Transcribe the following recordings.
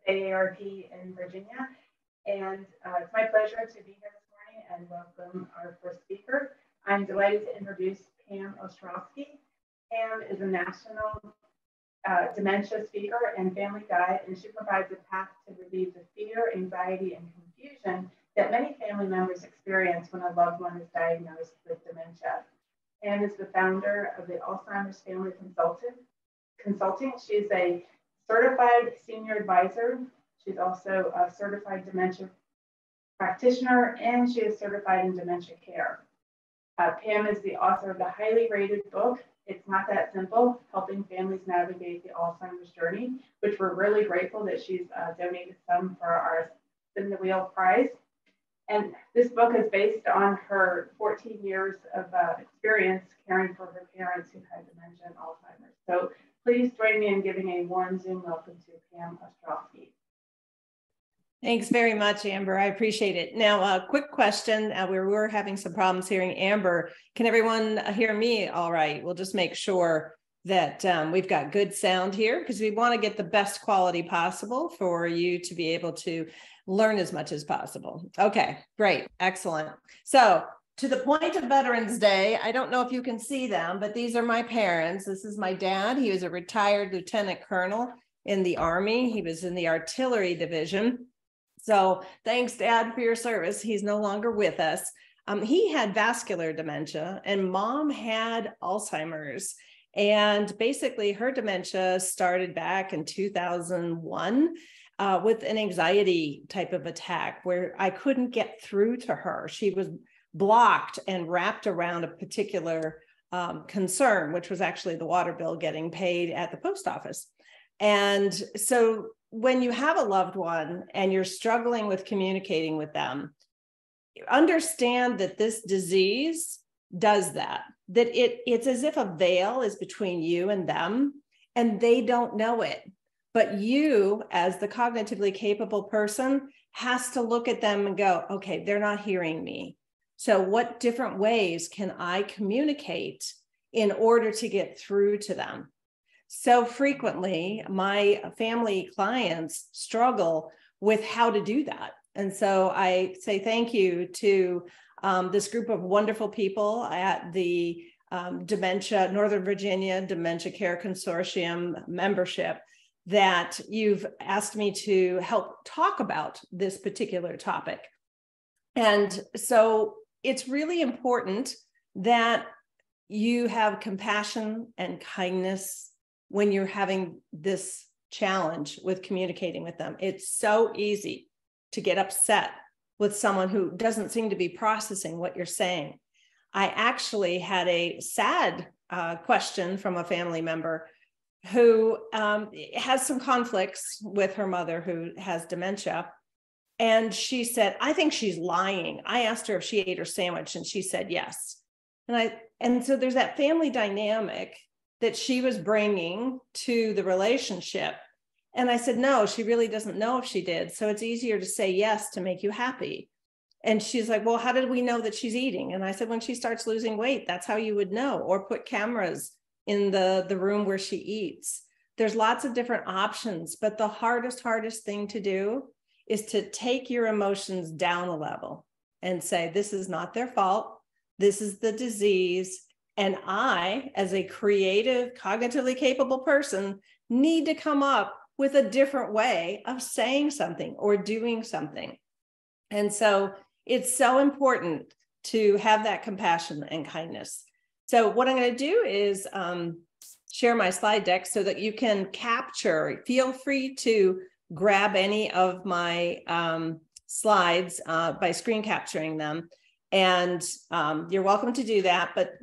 AARP in Virginia. And it's my pleasure to be here this morning and welcome our first speaker. I'm delighted to introduce Pam Ostrowski. Pam is a national dementia speaker and family guide, and she provides a path to relieve the fear, anxiety, and confusion that many family members experience when a loved one is diagnosed with dementia. Pam is the founder of the Alzheimer's Family Consulting. She's a certified senior advisor. She's also a certified dementia practitioner, and she is certified in dementia care. Pam is the author of the highly rated book, It's Not That Simple, Helping Families Navigate the Alzheimer's Journey, which we're really grateful that she's donated some for our Spin the Wheel prize. And this book is based on her 14 years of experience caring for her parents who had dementia and Alzheimer's. So please join me in giving a warm Zoom welcome to Pam Ostrowski. Thanks very much, Amber. I appreciate it. Now, a quick question. We were having some problems hearing Amber. Can everyone hear me all right? We'll just make sure that we've got good sound here because we want to get the best quality possible for you to be able to learn as much as possible. Okay, great. Excellent. So to the point of Veterans Day, I don't know if you can see them, but these are my parents. This is my dad. He was a retired lieutenant colonel in the Army. He was in the artillery division. So thanks, Dad, for your service. He's no longer with us. He had vascular dementia and Mom had Alzheimer's. And basically her dementia started back in 2001 with an anxiety type of attack where I couldn't get through to her. She was blocked and wrapped around a particular concern, which was actually the water bill getting paid at the post office. And so when you have a loved one and you're struggling with communicating with them, understand that this disease does that it's as if a veil is between you and them, and they don't know it. But you, as the cognitively capable person, has to look at them and go, okay, they're not hearing me. So what different ways can I communicate in order to get through to them? So frequently, my family clients struggle with how to do that. And so I say thank you to this group of wonderful people at the Northern Virginia Dementia Care Consortium membership that you've asked me to help talk about this particular topic. And so it's really important that you have compassion and kindness when you're having this challenge with communicating with them. It's so easy to get upset with someone who doesn't seem to be processing what you're saying. I actually had a sad question from a family member who has some conflicts with her mother who has dementia. And she said, I think she's lying. I asked her if she ate her sandwich and she said yes. And so there's that family dynamic that she was bringing to the relationship. And I said, no, she really doesn't know if she did. So it's easier to say yes to make you happy. And she's like, well, how did we know that she's eating? And I said, when she starts losing weight, that's how you would know, or put cameras in the room where she eats. There's lots of different options, but the hardest thing to do is to take your emotions down a level and say, this is not their fault. This is the disease. And I, as a creative, cognitively capable person, need to come up with a different way of saying something or doing something. And so it's so important to have that compassion and kindness. So what I'm going to do is share my slide deck so that you can capture. Feel free to grab any of my slides by screen capturing them. And you're welcome to do that, but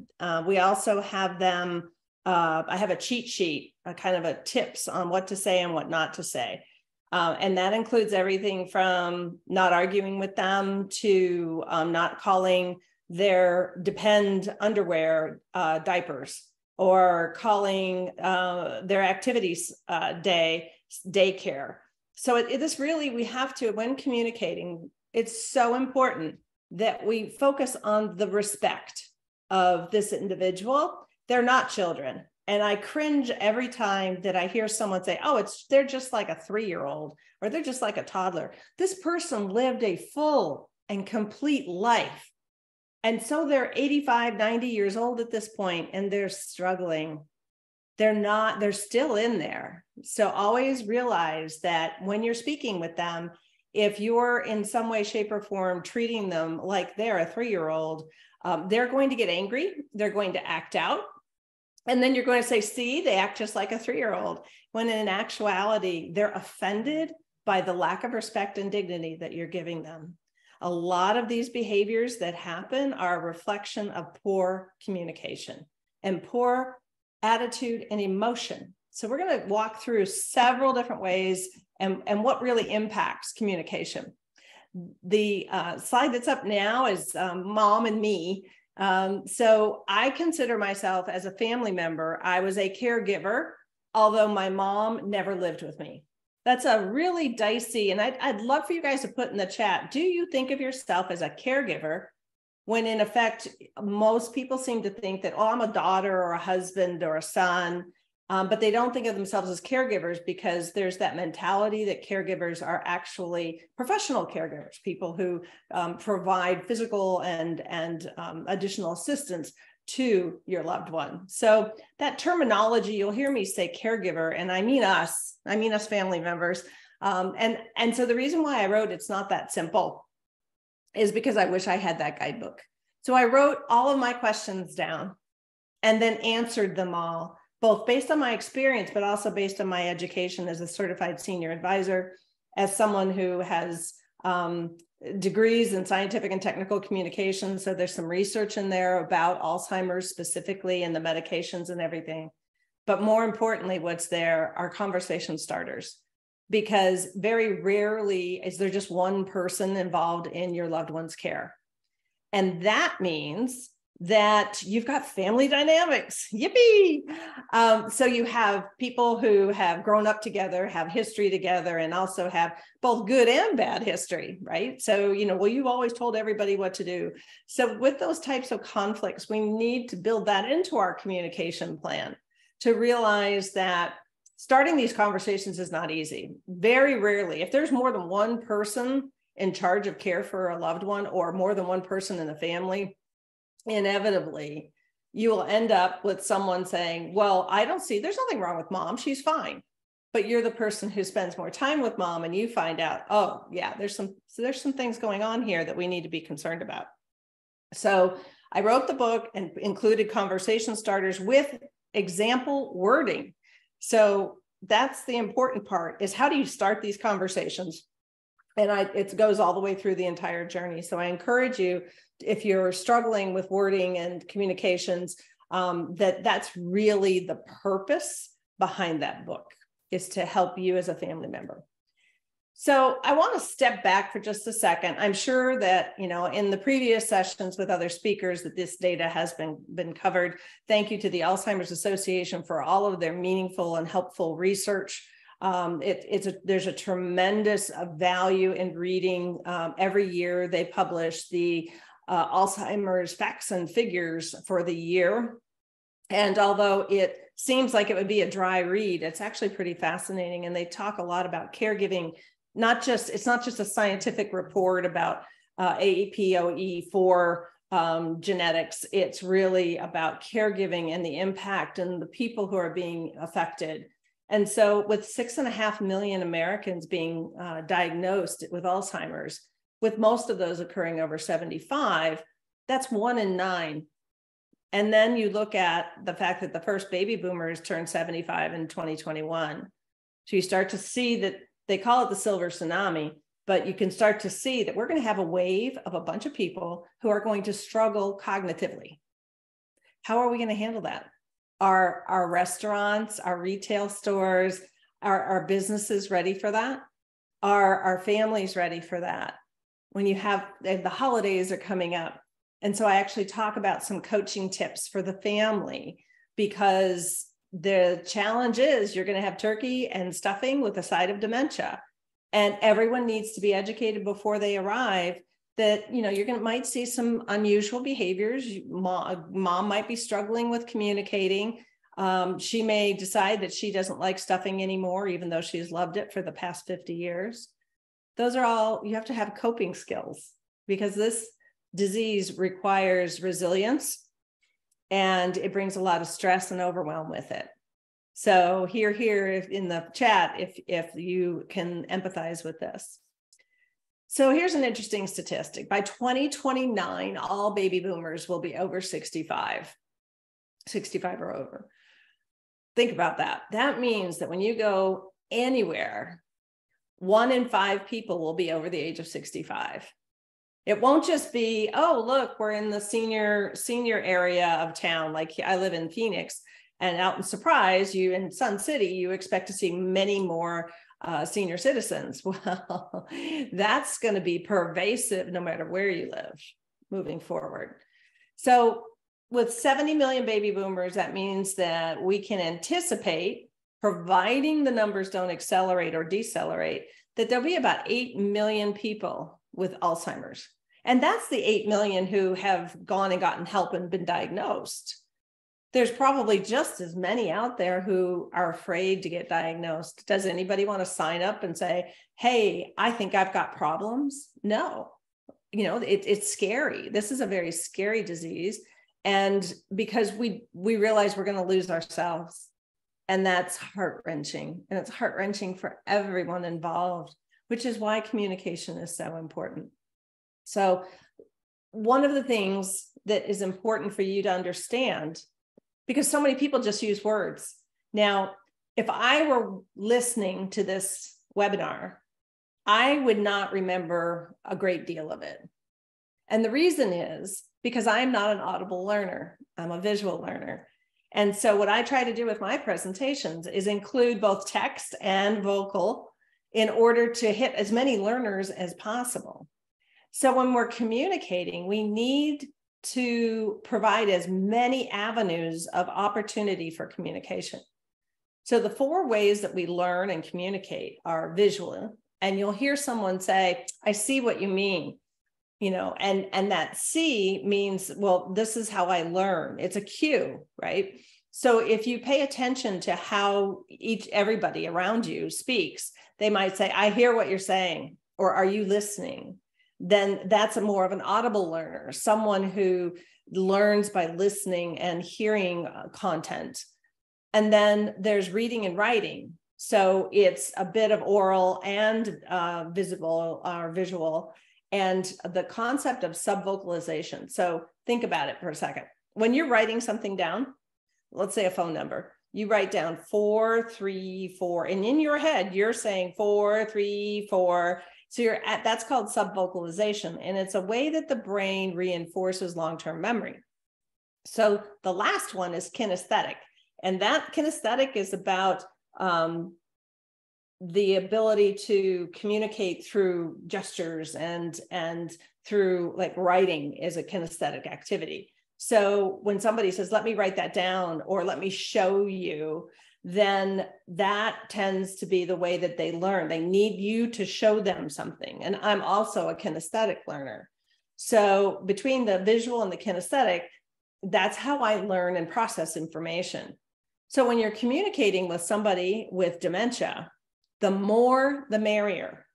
we also have them, I have a cheat sheet, a kind of a tips on what to say and what not to say. And that includes everything from not arguing with them to not calling their Depend underwear diapers, or calling their activities day daycare. So this really, we have to, when communicating, it's so important that we focus on the respect of this individual. They're not children. And I cringe every time that I hear someone say, oh, they're just like a 3-year-old, or they're just like a toddler. This person lived a full and complete life. And so they're 85, 90 years old at this point, and they're struggling. They're still in there. So always realize that when you're speaking with them, if you're in some way, shape, or form treating them like they're a 3-year-old, they're going to get angry. They're going to act out. And then you're going to say, see, they act just like a 3-year-old, when in actuality, they're offended by the lack of respect and dignity that you're giving them. A lot of these behaviors that happen are a reflection of poor communication and poor attitude and emotion. So we're going to walk through several different ways and what really impacts communication. The slide that's up now is mom and me. So I consider myself as a family member. I was a caregiver, although my mom never lived with me. That's a really dicey, and I'd love for you guys to put in the chat, do you think of yourself as a caregiver, when in effect, most people seem to think that, oh, I'm a daughter or a husband or a son, but they don't think of themselves as caregivers, because there's that mentality that caregivers are actually professional caregivers, people who provide physical and additional assistance to your loved one. So that terminology, you'll hear me say caregiver, and I mean us family members. And so the reason why I wrote It's Not That Simple is because I wish I had that guidebook. So I wrote all of my questions down and then answered them all, both based on my experience, but also based on my education as a certified senior advisor, as someone who has degrees in scientific and technical communication. So there's some research in there about Alzheimer's specifically and the medications and everything. But more importantly, what's there are conversation starters, because very rarely is there just one person involved in your loved one's care. And that means that you've got family dynamics. Yippee! So you have people who have grown up together, have history together, and also have both good and bad history, right? So, well, you've always told everybody what to do. So with those types of conflicts, we need to build that into our communication plan to realize that starting these conversations is not easy. Very rarely, if there's more than one person in charge of care for a loved one, or more than one person in the family, inevitably, you will end up with someone saying, well, there's nothing wrong with mom, she's fine. But you're the person who spends more time with mom, and you find out, oh yeah, there's some things going on here that we need to be concerned about. So I wrote the book and included conversation starters with example wording. So that's the important part, is how do you start these conversations? And it goes all the way through the entire journey. So I encourage you, if you're struggling with wording and communications, that's really the purpose behind that book, is to help you as a family member. So I want to step back for just a second. I'm sure that, in the previous sessions with other speakers, that this data has been covered. Thank you to the Alzheimer's Association for all of their meaningful and helpful research. There's a tremendous value in reading. Every year they publish the Alzheimer's facts and figures for the year. And although it seems like it would be a dry read, it's actually pretty fascinating. And they talk a lot about caregiving. It's not just a scientific report about APOE for genetics. It's really about caregiving and the impact and the people who are being affected. And so with 6.5 million Americans being diagnosed with Alzheimer's, with most of those occurring over 75, that's 1 in 9. And then you look at the fact that the first baby boomers turned 75 in 2021. So you start to see that they call it the silver tsunami, but you can start to see that we're going to have a wave of a bunch of people who are going to struggle cognitively. How are we going to handle that? Are our restaurants, our retail stores, our businesses ready for that? Are our families ready for that? When you have the holidays are coming up. And so I actually talk about some coaching tips for the family, because the challenge is you're going to have turkey and stuffing with a side of dementia. And everyone needs to be educated before they arrive that, might see some unusual behaviors. Mom might be struggling with communicating. She may decide that she doesn't like stuffing anymore, even though she's loved it for the past 50 years. Those are all, you have to have coping skills, because this disease requires resilience and it brings a lot of stress and overwhelm with it. So here in the chat, if you can empathize with this. So here's an interesting statistic. By 2029, all baby boomers will be over 65 or over. Think about that. That means that when you go anywhere, 1 in 5 people will be over the age of 65. It won't just be, oh, look, we're in the senior area of town. Like I live in Phoenix, and out in Surprise, you in Sun City, you expect to see many more senior citizens. Well, that's going to be pervasive no matter where you live moving forward. So with 70 million baby boomers, that means that we can anticipate, providing the numbers don't accelerate or decelerate, that there'll be about 8 million people with Alzheimer's. And that's the 8 million who have gone and gotten help and been diagnosed. There's probably just as many out there who are afraid to get diagnosed. Does anybody want to sign up and say, hey, I think I've got problems? No, it's scary. This is a very scary disease. And because we realize we're going to lose ourselves, and that's heart-wrenching, and it's heart-wrenching for everyone involved, which is why communication is so important. So one of the things that is important for you to understand, because so many people just use words. Now, if I were listening to this webinar, I would not remember a great deal of it. And the reason is because I'm not an audible learner. I'm a visual learner. And so what I try to do with my presentations is include both text and vocal in order to hit as many learners as possible. So when we're communicating, we need to provide as many avenues of opportunity for communication. So the 4 ways that we learn and communicate are visual, and you'll hear someone say, I see what you mean, and that see means, well, this is how I learn. It's a cue, right? So if you pay attention to how everybody around you speaks, they might say, I hear what you're saying, or are you listening? Then that's more of an audible learner, someone who learns by listening and hearing content. And then there's reading and writing. So it's a bit of oral and visual, and the concept of subvocalization. So think about it for a second. When you're writing something down, let's say a phone number, you write down 434, and in your head, you're saying 434. So that's called subvocalization, and it's a way that the brain reinforces long-term memory. So the last one is kinesthetic, and that kinesthetic is about the ability to communicate through gestures and through, like, writing is a kinesthetic activity. So when somebody says, let me write that down, or let me show you, then that tends to be the way that they learn. They need you to show them something. And I'm also a kinesthetic learner. So between the visual and the kinesthetic, that's how I learn and process information. So when you're communicating with somebody with dementia, the more, the merrier.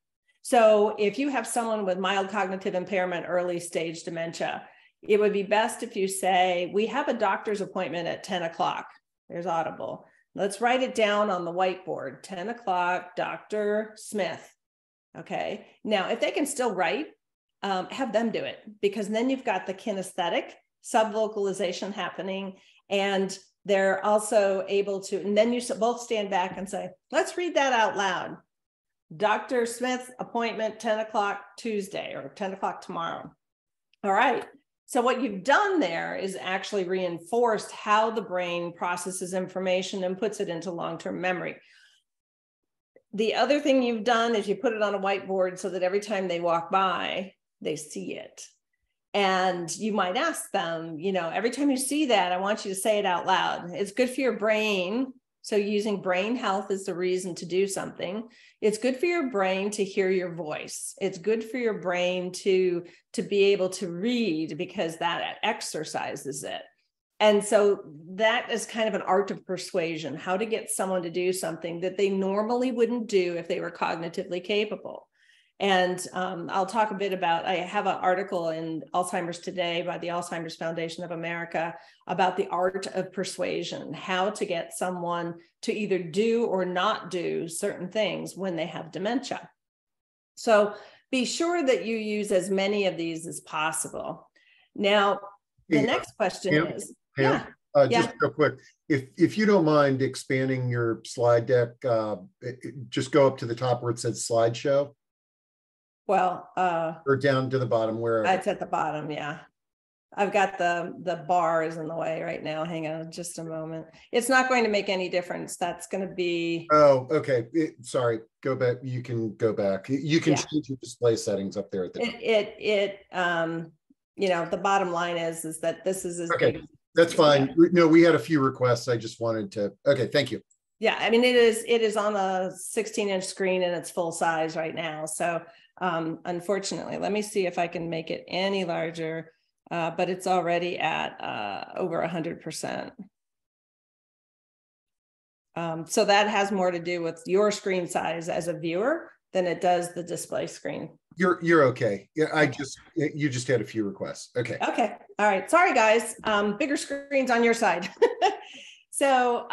So if you have someone with mild cognitive impairment, early stage dementia, it would be best if you say, we have a doctor's appointment at 10 o'clock. There's audible. Let's write it down on the whiteboard, 10 o'clock, Dr. Smith. Okay. Now, if they can still write, have them do it, because then you've got the kinesthetic subvocalization happening, and they're also able to, and then you both stand back and say, let's read that out loud. Dr. Smith appointment, 10 o'clock Tuesday, or 10 o'clock tomorrow. All right. So what you've done there is actually reinforced how the brain processes information and puts it into long-term memory. The other thing you've done is you put it on a whiteboard so that every time they walk by, they see it. And you might ask them, every time you see that, I want you to say it out loud. It's good for your brain. So using brain health is the reason to do something. It's good for your brain to hear your voice. It's good for your brain to be able to read, because that exercises it. And so that is kind of an art of persuasion, how to get someone to do something that they normally wouldn't do if they were cognitively capable. And I'll talk a bit about, I have an article in Alzheimer's Today by the Alzheimer's Foundation of America about the art of persuasion, how to get someone to either do or not do certain things when they have dementia. So be sure that you use as many of these as possible. Now, the next question is, Pam, just real quick, if you don't mind expanding your slide deck, just go up to the top where it says slideshow. Well, or down to the bottom, wherever. it's at the bottom. Yeah. I've got the bars in the way right now. Hang on just a moment. It's not going to make any difference. That's going to be. Oh, okay. Sorry. Go back. You can go back. You can change your display settings up there at the top. You know, the bottom line is that this is as okay. Big. That's fine. No, we had a few requests. I just wanted to. Okay. Thank you. Yeah. I mean, it is on a 16-inch screen and it's full size right now. So unfortunately, let me see if I can make it any larger. But it's already at over 100%. So that has more to do with your screen size as a viewer than it does the display screen. You're okay. Yeah, you just had a few requests. Okay. Okay. All right. Sorry, guys. Bigger screens on your side. So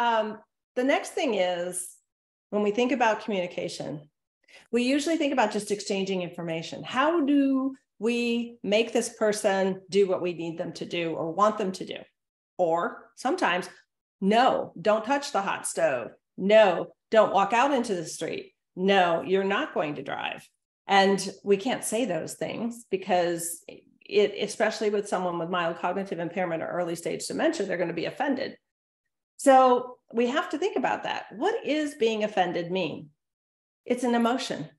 the next thing is, when we think about communication, we usually think about just exchanging information. How do we make this person do what we need them to do or want them to do? Or sometimes, no, don't touch the hot stove. No, don't walk out into the street. No, you're not going to drive. And we can't say those things because especially with someone with mild cognitive impairment or early stage dementia, they're going to be offended. So we have to think about that. What is being offended mean? It's an emotion.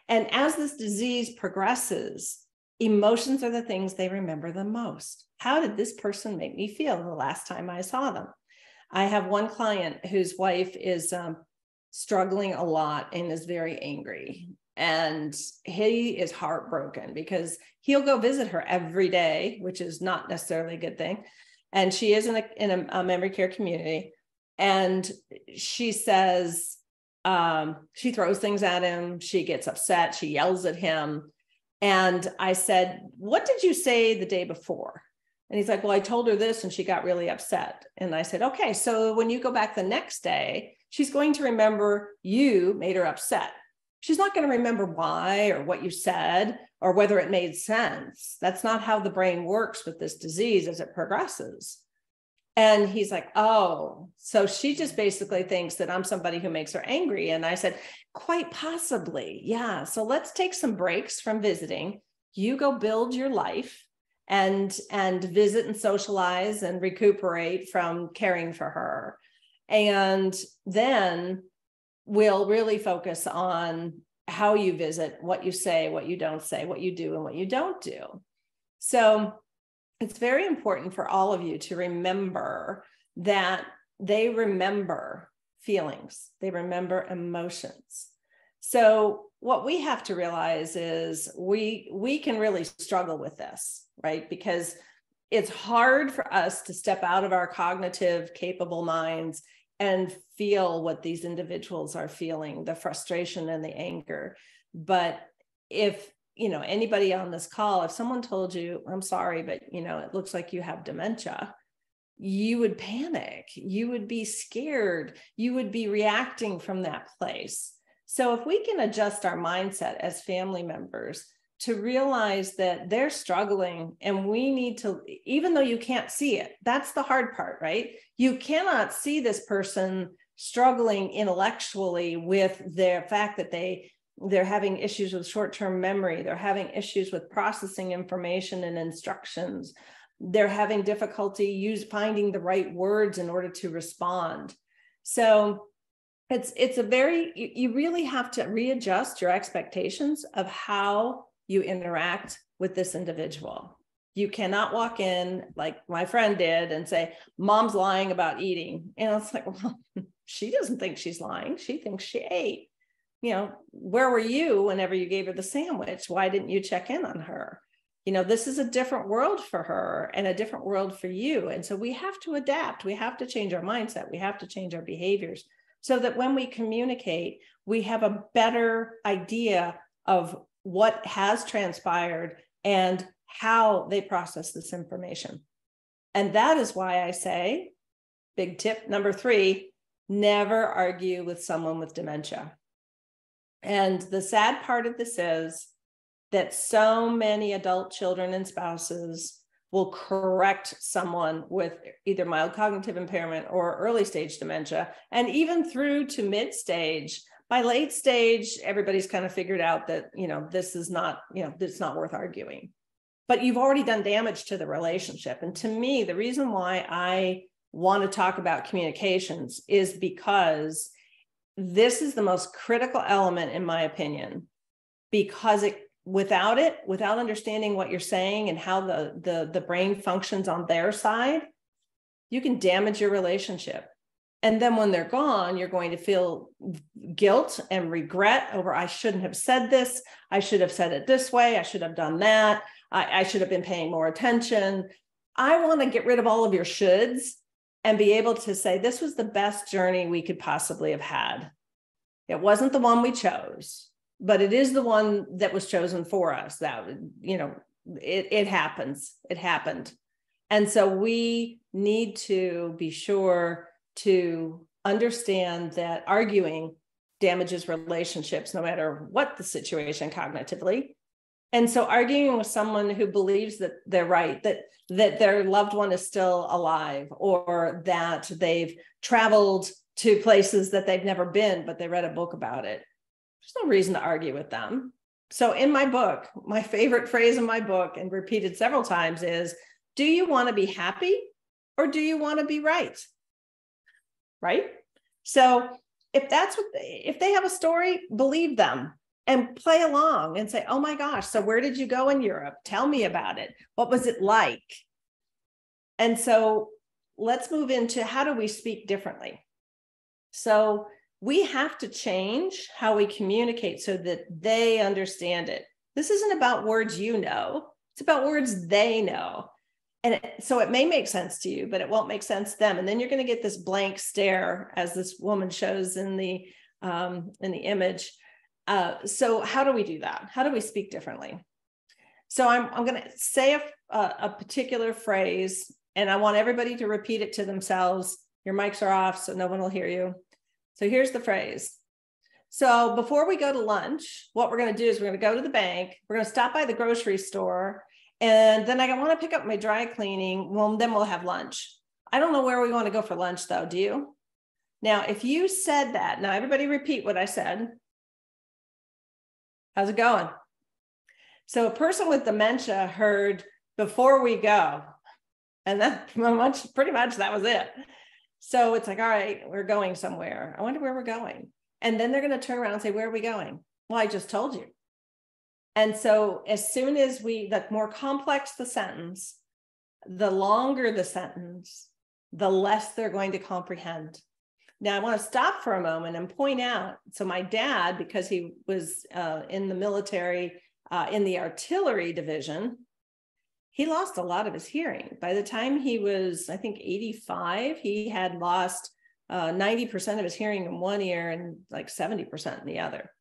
And as this disease progresses, emotions are the things they remember the most. How did this person make me feel the last time I saw them? I have one client whose wife is struggling a lot and is very angry. And he is heartbroken because he'll go visit her every day, which is not necessarily a good thing. And she is in a memory care community. And she says, she throws things at him. She gets upset. She yells at him. And I said, what did you say the day before? And he's like, well, I told her this and she got really upset. And I said, okay, so when you go back the next day, she's going to remember you made her upset. She's not going to remember why or what you said or whether it made sense. That's not how the brain works with this disease as it progresses. And he's like, oh, so she just basically thinks that I'm somebody who makes her angry. And I said, quite possibly. Yeah. So let's take some breaks from visiting. You go build your life and visit and socialize and recuperate from caring for her. And then we'll really focus on how you visit, what you say, what you don't say, what you do and what you don't do. So it's very important for all of you to remember that they remember feelings, they remember emotions. So what we have to realize is we can really struggle with this, right? Because it's hard for us to step out of our cognitive capable minds and feel what these individuals are feeling, the frustration and the anger. But if anybody on this call, if someone told you, I'm sorry, but it looks like you have dementia, you would panic, you would be scared, you would be reacting from that place. So if we can adjust our mindset as family members to realize that they're struggling and we need to, even though you can't see it, that's the hard part, right? You cannot see this person struggling intellectually with their fact that they're having issues with short-term memory. They're having issues with processing information and instructions. They're having difficulty finding the right words in order to respond. So you really have to readjust your expectations of how you interact with this individual. You cannot walk in like my friend did and say, mom's lying about eating. And it's like, well, she doesn't think she's lying. She thinks she ate. Where were you whenever you gave her the sandwich? Why didn't you check in on her? this is a different world for her and a different world for you. And so we have to adapt. We have to change our mindset. We have to change our behaviors so that when we communicate, we have a better idea of what has transpired and how they process this information. And that is why I say, big tip number 3, never argue with someone with dementia. And the sad part of this is that so many adult children and spouses will correct someone with either mild cognitive impairment or early stage dementia, and even through to mid stage. By late stage, everybody's kind of figured out that, this is not, it's not worth arguing. But you've already done damage to the relationship. And to me, the reason why I want to talk about communications is because this is the most critical element, in my opinion, because without understanding what you're saying and how the brain functions on their side, you can damage your relationship. And then when they're gone, you're going to feel guilt and regret over, I shouldn't have said this. I should have said it this way. I should have done that. I should have been paying more attention. I want to get rid of all of your shoulds and be able to say, this was the best journey we could possibly have had. It wasn't the one we chose, but it is the one that was chosen for us. That, it happens. It happened. And so we need to be sure to understand that arguing damages relationships, no matter what the situation cognitively. And so arguing with someone who believes that they're right, that their loved one is still alive, or that they've traveled to places that they've never been, but they read a book about it, there's no reason to argue with them. So in my book, my favorite phrase in my book, and repeated several times, is, do you want to be happy or do you want to be right? Right? So if they have a story, believe them and play along and say, oh my gosh, so where did you go in Europe? Tell me about it. What was it like? And so let's move into, how do we speak differently? So we have to change how we communicate so that they understand it. This isn't about words it's about words they know. And so it may make sense to you, but it won't make sense to them. And then you're going to get this blank stare, as this woman shows in the image. So how do we do that? How do we speak differently? So I'm going to say a particular phrase, and I want everybody to repeat it to themselves. Your mics are off, so no one will hear you. So here's the phrase. So before we go to lunch, what we're going to do is we're going to go to the bank. We're going to stop by the grocery store. And then I want to pick up my dry cleaning. Well, then we'll have lunch. I don't know where we want to go for lunch, though. Do you? Now, if you said that, now everybody repeat what I said. How's it going? So a person with dementia heard, before we go. And that pretty much that was it. So it's like, all right, we're going somewhere. I wonder where we're going. And then they're going to turn around and say, where are we going? Well, I just told you. And so as soon as the more complex the sentence, the longer the sentence, the less they're going to comprehend. Now, I want to stop for a moment and point out, so my dad, because he was in the military, in the artillery division, he lost a lot of his hearing. By the time he was, I think, 85, he had lost 90% of his hearing in one ear and like 70% in the other.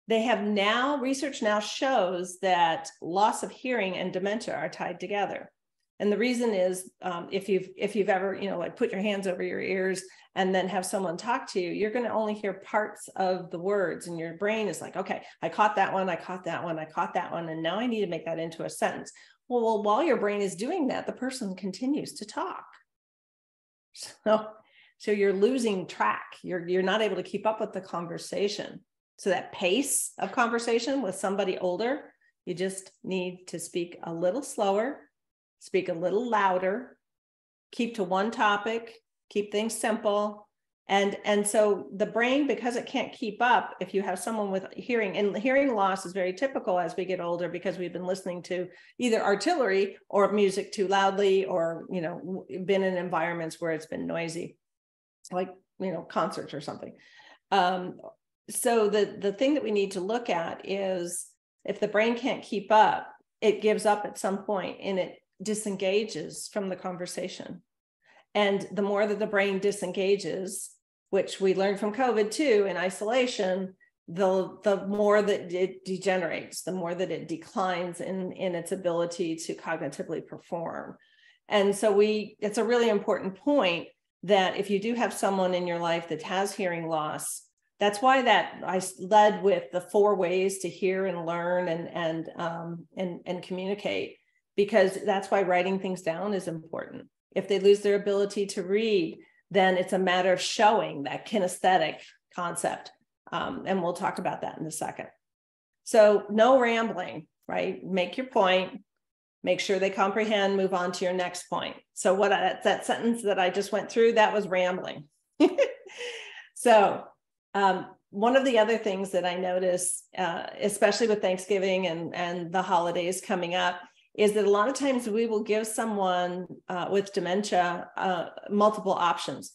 They have now, research now shows that loss of hearing and dementia are tied together. And the reason is, if you've ever, like put your hands over your ears and then have someone talk to you, you're going to only hear parts of the words, and your brain is like, okay, I caught that one, I caught that one, I caught that one, and now I need to make that into a sentence. Well, while your brain is doing that, the person continues to talk. So you're losing track. You're not able to keep up with the conversation. So that pace of conversation with somebody older, you just need to speak a little slower, speak a little louder, keep to one topic, keep things simple. And so the brain, because it can't keep up, if you have someone with hearing, and hearing loss is very typical as we get older, because we've been listening to either artillery or music too loudly, or, been in environments where it's been noisy, like, concerts or something. So the thing that we need to look at is, if the brain can't keep up, it gives up at some point and it disengages from the conversation. And the more that the brain disengages, which we learned from COVID too, in isolation, the more that it degenerates, the more that it declines in its ability to cognitively perform. And so it's a really important point that if you do have someone in your life that has hearing loss, that's why that I led with the 4 ways to hear and learn and communicate, because that's why writing things down is important. If they lose their ability to read, then it's a matter of showing that kinesthetic concept. And we'll talk about that in a second. So no rambling, right? Make your point, make sure they comprehend, move on to your next point. So that sentence that I just went through, that was rambling. So one of the other things that I notice, especially with Thanksgiving and the holidays coming up, is that a lot of times we will give someone with dementia multiple options.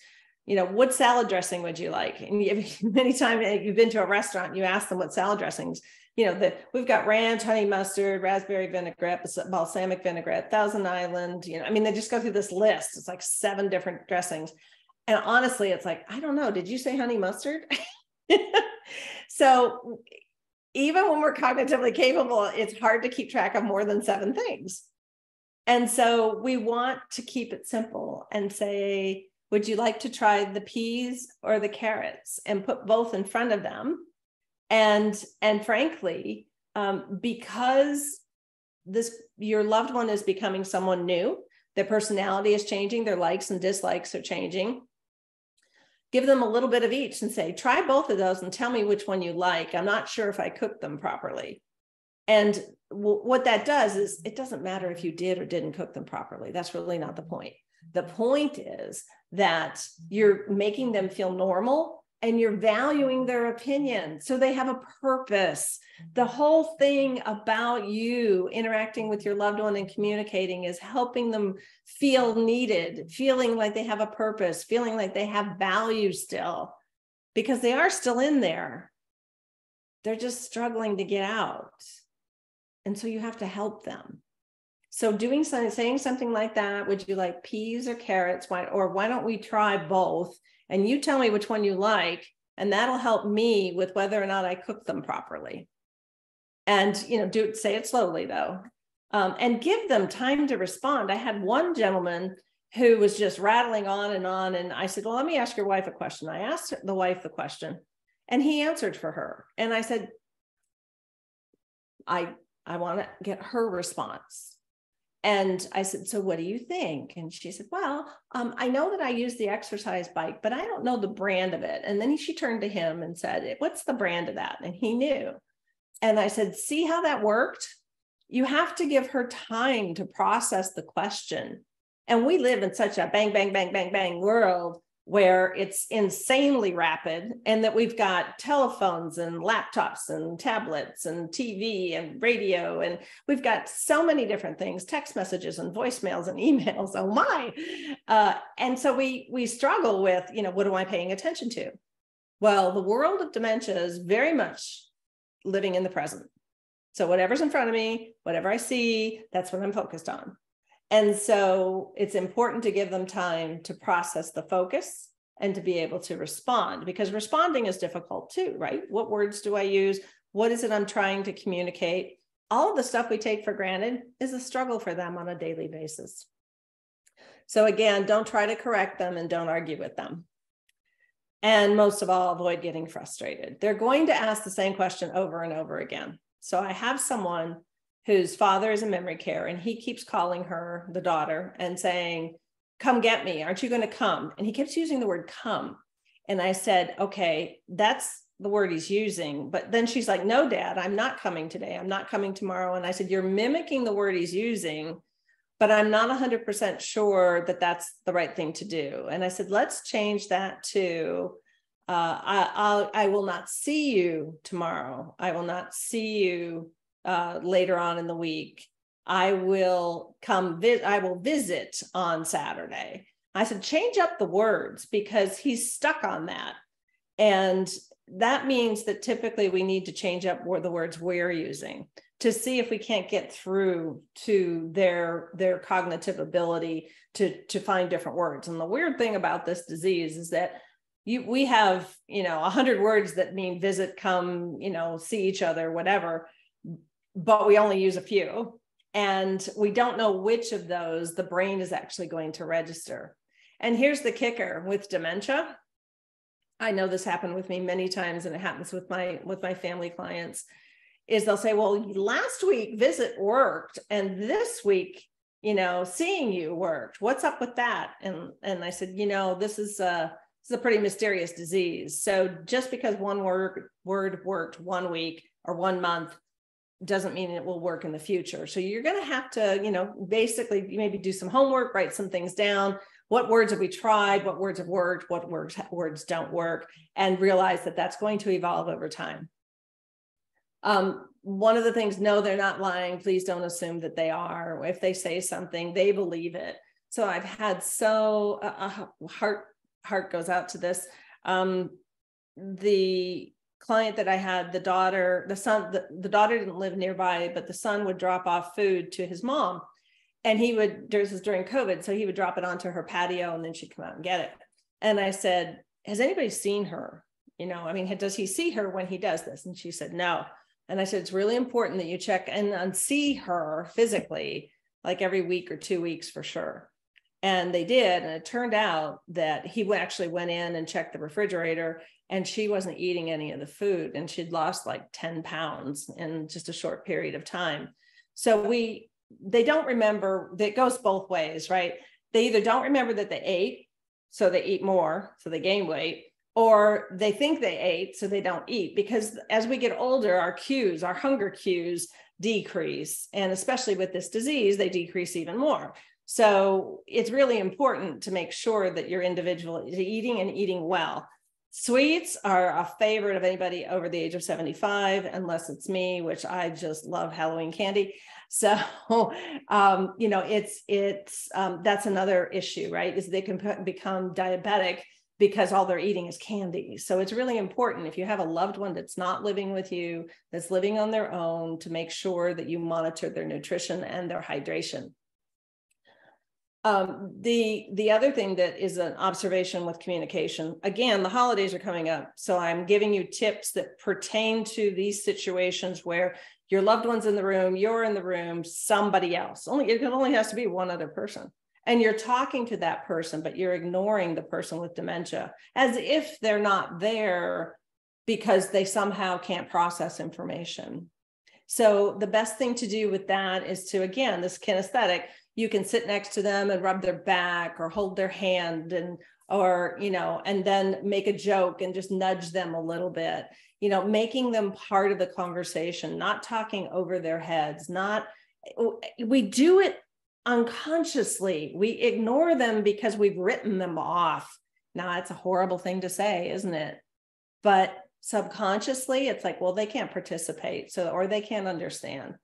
You know, what salad dressing would you like? And many times you've been to a restaurant, you ask them what salad dressings. You know, we've got ranch, honey mustard, raspberry vinaigrette, balsamic vinaigrette, Thousand Island. You know, I mean, they just go through this list. It's like 7 different dressings. And honestly, it's like, I don't know. Did you say honey mustard? So even when we're cognitively capable, it's hard to keep track of more than 7 things. And so we want to keep it simple and say, would you like to try the peas or the carrots, and put both in front of them? And frankly, because your loved one is becoming someone new, their personality is changing, their likes and dislikes are changing, give them a little bit of each and say, try both of those and tell me which one you like. I'm not sure if I cooked them properly. And what that does is, it doesn't matter if you did or didn't cook them properly. That's really not the point. The point is that you're making them feel normal and you're valuing their opinion. So they have a purpose. The whole thing about you interacting with your loved one and communicating is helping them feel needed, feeling like they have a purpose, feeling like they have value still, because they are still in there. They're just struggling to get out. And so you have to help them. So saying something like that, would you like peas or carrots? Why don't we try both? And you tell me which one you like, and that'll help me with whether or not I cook them properly. And, say it slowly though, and give them time to respond. I had one gentleman who was just rattling on, and I said, well, let me ask your wife a question. I asked the wife the question, and he answered for her. And I said, I want to get her response. And I said, so what do you think? And she said, well, I know that I use the exercise bike, but I don't know the brand of it. And then she turned to him and said, what's the brand of that? And he knew. And I said, see how that worked? You have to give her time to process the question. And we live in such a bang, bang, bang, bang, bang world where it's insanely rapid, and that we've got telephones and laptops and tablets and TV and radio, and we've got so many different things, text messages and voicemails and emails. Oh my. And so we struggle with, what am I paying attention to? Well, the world of dementia is very much living in the present. So whatever's in front of me, whatever I see, that's what I'm focused on. And so it's important to give them time to process the focus and to be able to respond, because responding is difficult too, right? What words do I use? What is it I'm trying to communicate? All of the stuff we take for granted is a struggle for them on a daily basis. So again, don't try to correct them and don't argue with them. And most of all, avoid getting frustrated. They're going to ask the same question over and over again. So I have someone whose father is in memory care, and he keeps calling her, the daughter, and saying, come get me. Aren't you going to come? And he keeps using the word come. And I said, okay, that's the word he's using. But then she's like, no, Dad, I'm not coming today. I'm not coming tomorrow. And I said, you're mimicking the word he's using, but I'm not 100% sure that that's the right thing to do. And I said, let's change that to, I will not see you tomorrow. I will not see you later on in the week. I will visit on Saturday. I said, change up the words, because he's stuck on that. And that means that typically we need to change up the words we're using. to see if we can't get through to their cognitive ability to find different words. And the weird thing about this disease is that we have, 100 words that mean visit, come, see each other, whatever, but we only use a few. And we don't know which of those the brain is actually going to register. And here's the kicker with dementia. I know this happened with me many times, and it happens with my family clients, is they'll say, well, last week visit worked, and this week, seeing you worked. What's up with that? And I said, this is a pretty mysterious disease. So just because one word worked 1 week or 1 month doesn't mean it will work in the future. So you're going to have to, basically maybe do some homework, write some things down. What words have we tried? What words have worked? What words don't work? And realize that that's going to evolve over time. One of the things, no, they're not lying. Please don't assume that they are. If they say something, they believe it. So I've had heart goes out to this. The client that I had, the daughter didn't live nearby, but the son would drop off food to his mom. And this was during COVID, so he would drop it onto her patio and then she'd come out and get it. And I said, has anybody seen her? Does he see her when he does this? And she said, no. And I said, it's really important that you check and see her physically, like every week or 2 weeks for sure. And they did. And it turned out that he actually went in and checked the refrigerator, and she wasn't eating any of the food. And she'd lost like 10 pounds in just a short period of time. So they don't remember. That goes both ways, right? They either don't remember that they ate, so they eat more, so they gain weight, or they think they ate, so they don't eat. Because as we get older, our hunger cues decrease. And especially with this disease, they decrease even more. So it's really important to make sure that your individual is eating and eating well. Sweets are a favorite of anybody over the age of 75, unless it's me, which I just love Halloween candy. So, that's another issue, right? Is they can become diabetic because all they're eating is candy. So it's really important, if you have a loved one that's not living with you, that's living on their own, to make sure that you monitor their nutrition and their hydration. The other thing that is an observation with communication, again, the holidays are coming up. So I'm giving you tips that pertain to these situations where your loved one's in the room, you're in the room, somebody else. It only has to be one other person. And you're talking to that person, but you're ignoring the person with dementia as if they're not there because they somehow can't process information. So the best thing to do with that is to, again, this kinesthetic, you can sit next to them and rub their back or hold their hand and then make a joke and just nudge them a little bit, making them part of the conversation, not talking over their heads. We do it unconsciously. We ignore them because we've written them off. Now, that's a horrible thing to say, isn't it? But subconsciously, it's like, well, they can't participate, or they can't understand.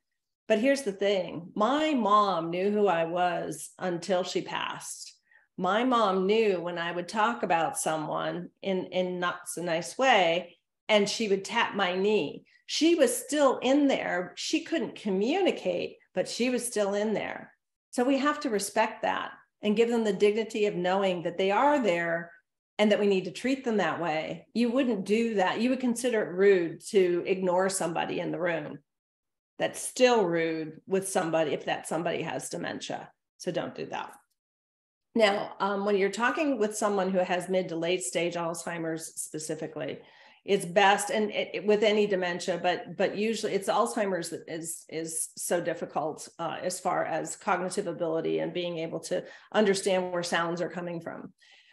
But here's the thing. My mom knew who I was until she passed. My mom knew when I would talk about someone in not so nice way, and she would tap my knee. She was still in there. She couldn't communicate, but she was still in there. So we have to respect that and give them the dignity of knowing that they are there and that we need to treat them that way. You wouldn't do that. You would consider it rude to ignore somebody in the room. That's still rude with somebody if that somebody has dementia. So don't do that. Now, when you're talking with someone who has mid to late stage Alzheimer's specifically, it's best, and with any dementia, but usually it's Alzheimer's that is so difficult as far as cognitive ability and being able to understand where sounds are coming from.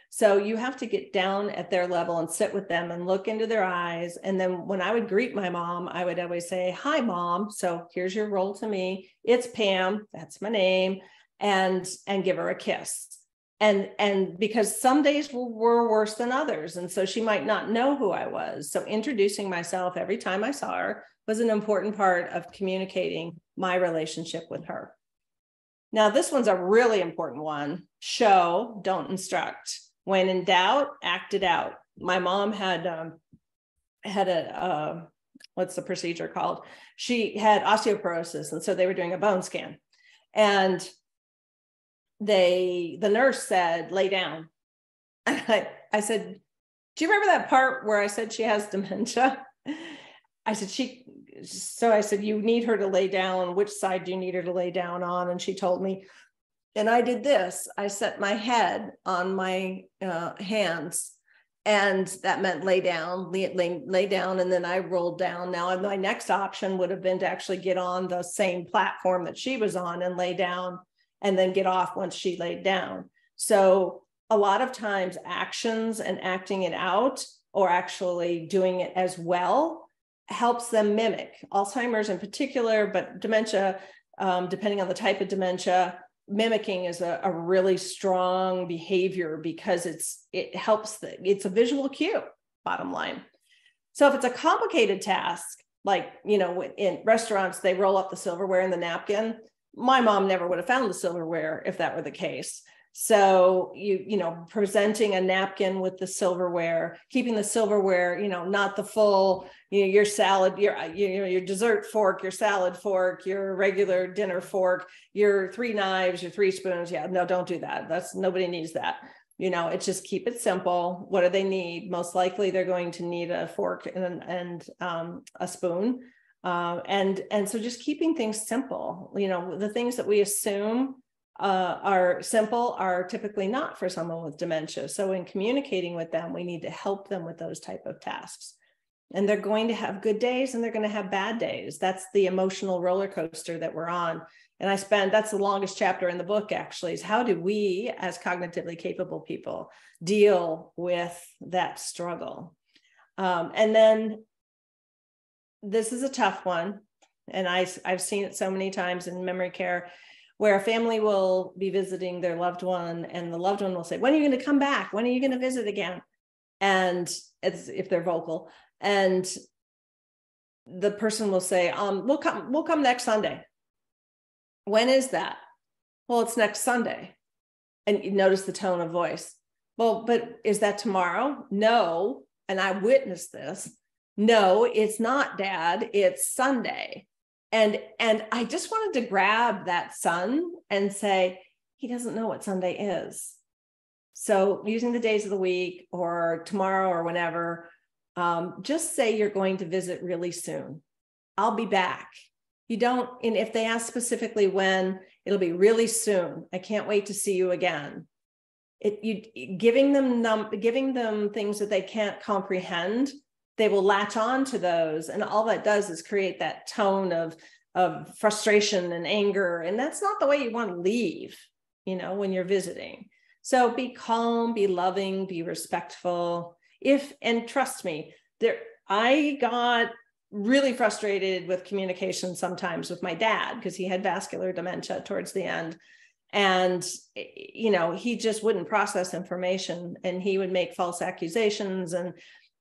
So you have to get down at their level and sit with them and look into their eyes. And then when I would greet my mom, I would always say, "Hi, Mom. So here's your role to me. It's Pam. That's my name." And give her a kiss. And because some days were worse than others. And so she might not know who I was. So introducing myself every time I saw her was an important part of communicating my relationship with her. Now, this one's a really important one. Show, don't instruct. When in doubt, act it out. My mom had a what's the procedure called? She had osteoporosis. And so they were doing a bone scan. And the nurse said, lay down. And I said, do you remember that part where I said she has dementia? I said, you need her to lay down. Which side do you need her to lay down on? And she told me, and I did this. I set my head on my hands, and that meant lay down, lay down. And then I rolled down. Now my next option would have been to actually get on the same platform that she was on and lay down, and then get off once she laid down. So a lot of times actions and acting it out, or actually doing it as well, helps them mimic Alzheimer's in particular, but dementia, depending on the type of dementia, mimicking is a really strong behavior because it helps. It's a visual cue, bottom line. So if it's a complicated task, like, in restaurants, they roll up the silverware in the napkin. My mom never would have found the silverware if that were the case. So presenting a napkin with the silverware, keeping the silverware, not the full, your salad, your dessert fork, your salad fork, your regular dinner fork, your 3 knives, your 3 spoons. Yeah, no, don't do that. Nobody needs that. It's just keep it simple. What do they need? Most likely they're going to need a fork and a spoon. And so just keeping things simple, the things that we assume are simple are typically not for someone with dementia. So in communicating with them, we need to help them with those type of tasks. And they're going to have good days and they're going to have bad days. That's the emotional roller coaster that we're on. And that's the longest chapter in the book, actually, is how do we, as cognitively capable people, deal with that struggle? And then this is a tough one. And I've seen it so many times in memory care, where a family will be visiting their loved one and the loved one will say, when are you going to come back? When are you going to visit again? And it's, if they're vocal, and the person will say, we'll come next Sunday. When is that? Well, it's next Sunday. And you notice the tone of voice. Well, but is that tomorrow? No. And I witnessed this. No, it's not, Dad. It's Sunday. And I just wanted to grab that son and say, he doesn't know what Sunday is. So using the days of the week or tomorrow or whenever, just say you're going to visit really soon. I'll be back. You don't, and if they ask specifically when, it'll be really soon. I can't wait to see you again. Giving them things that they can't comprehend, they will latch on to those. And all that does is create that tone of frustration and anger. And that's not the way you want to leave, when you're visiting. So be calm, be loving, be respectful. And trust me, I got really frustrated with communication sometimes with my dad because he had vascular dementia towards the end. And, he just wouldn't process information and he would make false accusations. And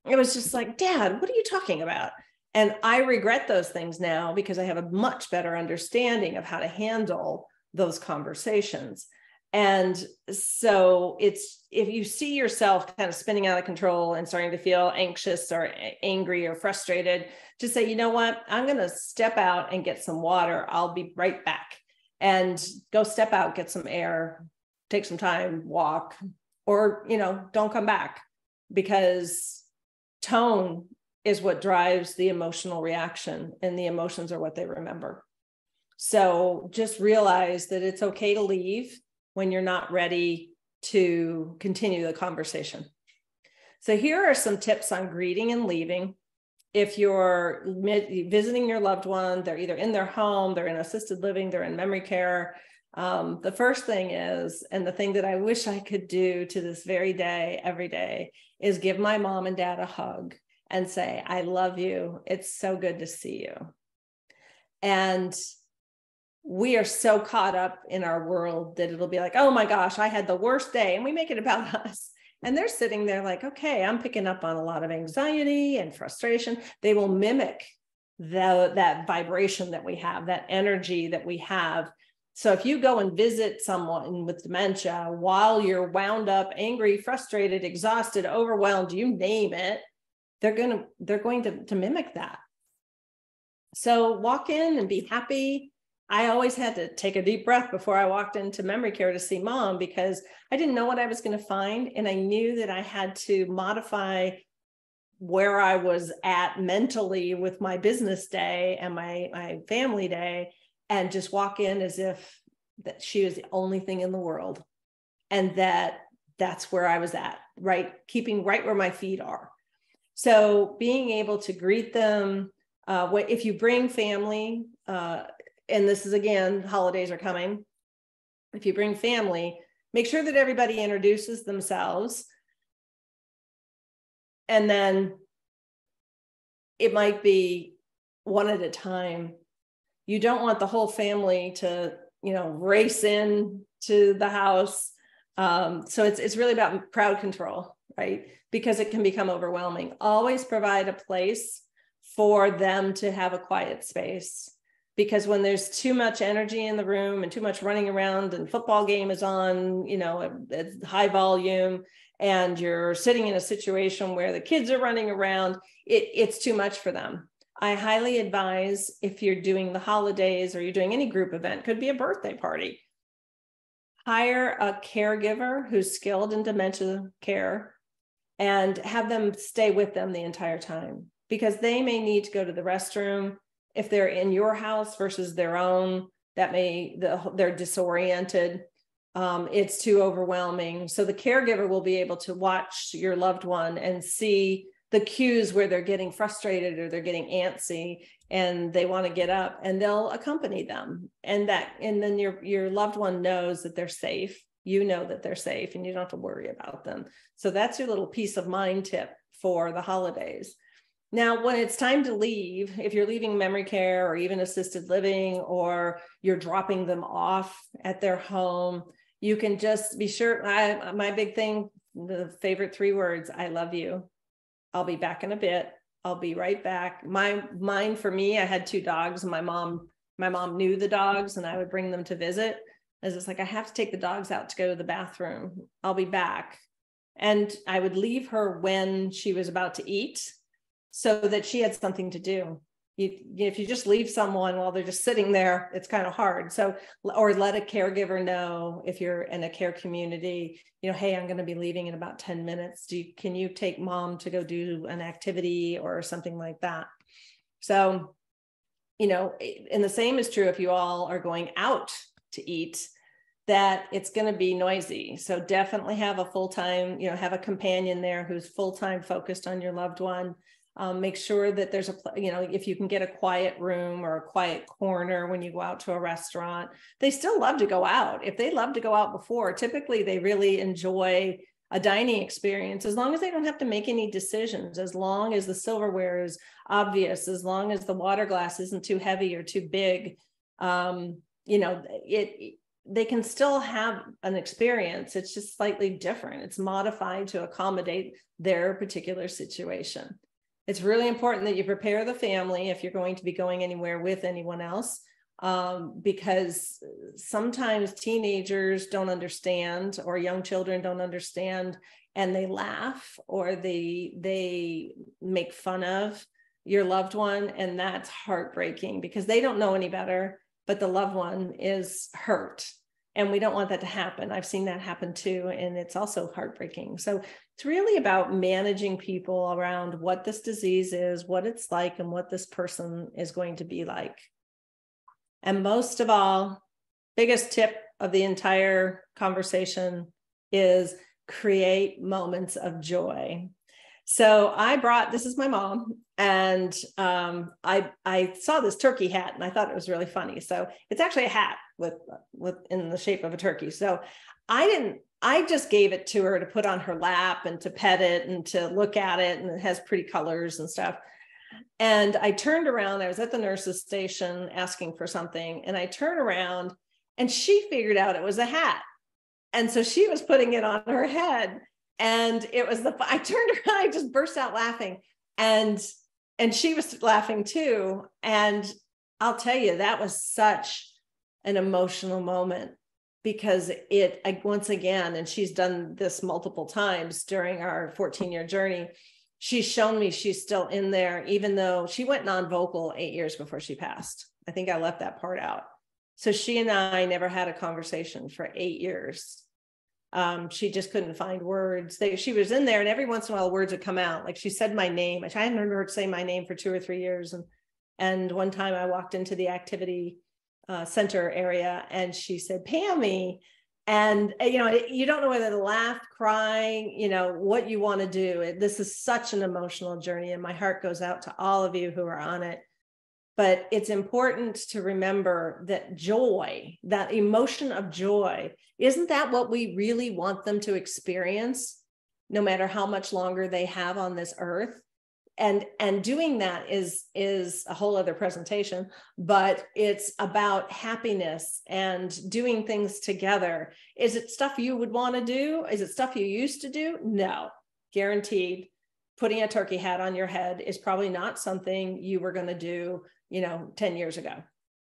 it was just like, Dad, what are you talking about? And I regret those things now because I have a much better understanding of how to handle those conversations. And so it's, if you see yourself kind of spinning out of control and starting to feel anxious or angry or frustrated, just say, you know what, I'm going to step out and get some water. I'll be right back. And go step out, get some air, take some time, walk, or, don't come back, because tone is what drives the emotional reaction, and the emotions are what they remember. So just realize that it's okay to leave when you're not ready to continue the conversation. So here are some tips on greeting and leaving. If you're visiting your loved one, they're either in their home, they're in assisted living, they're in memory care. The first thing is, and the thing that I wish I could do to this very day, every day, is give my mom and dad a hug and say, I love you. It's so good to see you. And we are so caught up in our world that it'll be like, oh my gosh, I had the worst day. And we make it about us. And they're sitting there like, okay, I'm picking up on a lot of anxiety and frustration. They will mimic that vibration that we have, that energy that we have. So if you go and visit someone with dementia while you're wound up, angry, frustrated, exhausted, overwhelmed, you name it, they're going to mimic that. So walk in and be happy. I always had to take a deep breath before I walked into memory care to see mom, because I didn't know what I was going to find. And I knew that I had to modify where I was at mentally with my business day and my family day, and just walk in as if that she was the only thing in the world. And that's where I was at, right? Keeping right where my feet are. So being able to greet them, if you bring family, and this is, again, holidays are coming. If you bring family, make sure that everybody introduces themselves. And then it might be one at a time. You don't want the whole family to, race in to the house. So it's really about crowd control, right? Because it can become overwhelming. Always provide a place for them to have a quiet space. Because when there's too much energy in the room and too much running around, and football game is on, at high volume, and you're sitting in a situation where the kids are running around, it's too much for them. I highly advise, if you're doing the holidays or you're doing any group event, could be a birthday party, hire a caregiver who's skilled in dementia care and have them stay with them the entire time, because they may need to go to the restroom. If they're in your house versus their own, they're disoriented. It's too overwhelming. So the caregiver will be able to watch your loved one and see the cues where they're getting frustrated or they're getting antsy and they want to get up, and they'll accompany them. And then your loved one knows that they're safe. You know that they're safe and you don't have to worry about them. So that's your little peace of mind tip for the holidays. Now, when it's time to leave, if you're leaving memory care or even assisted living, or you're dropping them off at their home, you can just be sure. My big thing, the favorite 3 words, I love you. I'll be back in a bit. I'll be right back. Mine for me, I had 2 dogs, and my mom knew the dogs, and I would bring them to visit. As it's like, I have to take the dogs out to go to the bathroom. I'll be back. And I would leave her when she was about to eat, so that she had something to do. If you just leave someone while they're just sitting there, it's kind of hard. So, or let a caregiver know, if you're in a care community, hey, I'm going to be leaving in about 10 minutes. Can you take mom to go do an activity or something like that? So, and the same is true if you all are going out to eat, that it's going to be noisy. So definitely have a full-time, have a companion there who's full-time focused on your loved one. Make sure that there's if you can get a quiet room or a quiet corner when you go out to a restaurant. They still love to go out. If they love to go out before, typically they really enjoy a dining experience, as long as they don't have to make any decisions, as long as the silverware is obvious, as long as the water glass isn't too heavy or too big. They can still have an experience. It's just slightly different. It's modified to accommodate their particular situation. It's really important that you prepare the family if you're going to be going anywhere with anyone else, because sometimes teenagers don't understand, or young children don't understand, and they laugh, or they make fun of your loved one. And that's heartbreaking, because they don't know any better, but the loved one is hurt. And we don't want that to happen. I've seen that happen too. And it's also heartbreaking. So it's really about managing people around what this disease is, what it's like, and what this person is going to be like. And most of all, biggest tip of the entire conversation is create moments of joy. So this is my mom, and I saw this turkey hat and I thought it was really funny. So it's actually a hat with in the shape of a turkey. So I just gave it to her to put on her lap and to pet it and to look at it, and it has pretty colors and stuff. And I turned around, I was at the nurse's station asking for something, and I turned around and she figured out it was a hat. And so she was putting it on her head. And it was I turned around, I just burst out laughing, and she was laughing too. And I'll tell you, that was such an emotional moment, because once again, and she's done this multiple times during our 14-year journey, she's shown me she's still in there, even though she went non-vocal 8 years before she passed. I think I left that part out. So she and I never had a conversation for 8 years. She just couldn't find words. She was in there, and every once in a while words would come out. Like she said my name. I hadn't heard her say my name for 2 or 3 years. And one time I walked into the activity center area and she said, Pammy. And, you don't know whether to laugh, cry, what you want to do. This is such an emotional journey, and my heart goes out to all of you who are on it. But it's important to remember that joy, that emotion of joy, isn't that what we really want them to experience, no matter how much longer they have on this earth? And doing that is a whole other presentation, but it's about happiness and doing things together. Is it stuff you would want to do? Is it stuff you used to do? No, guaranteed. Putting a turkey hat on your head is probably not something you were going to do 10 years ago.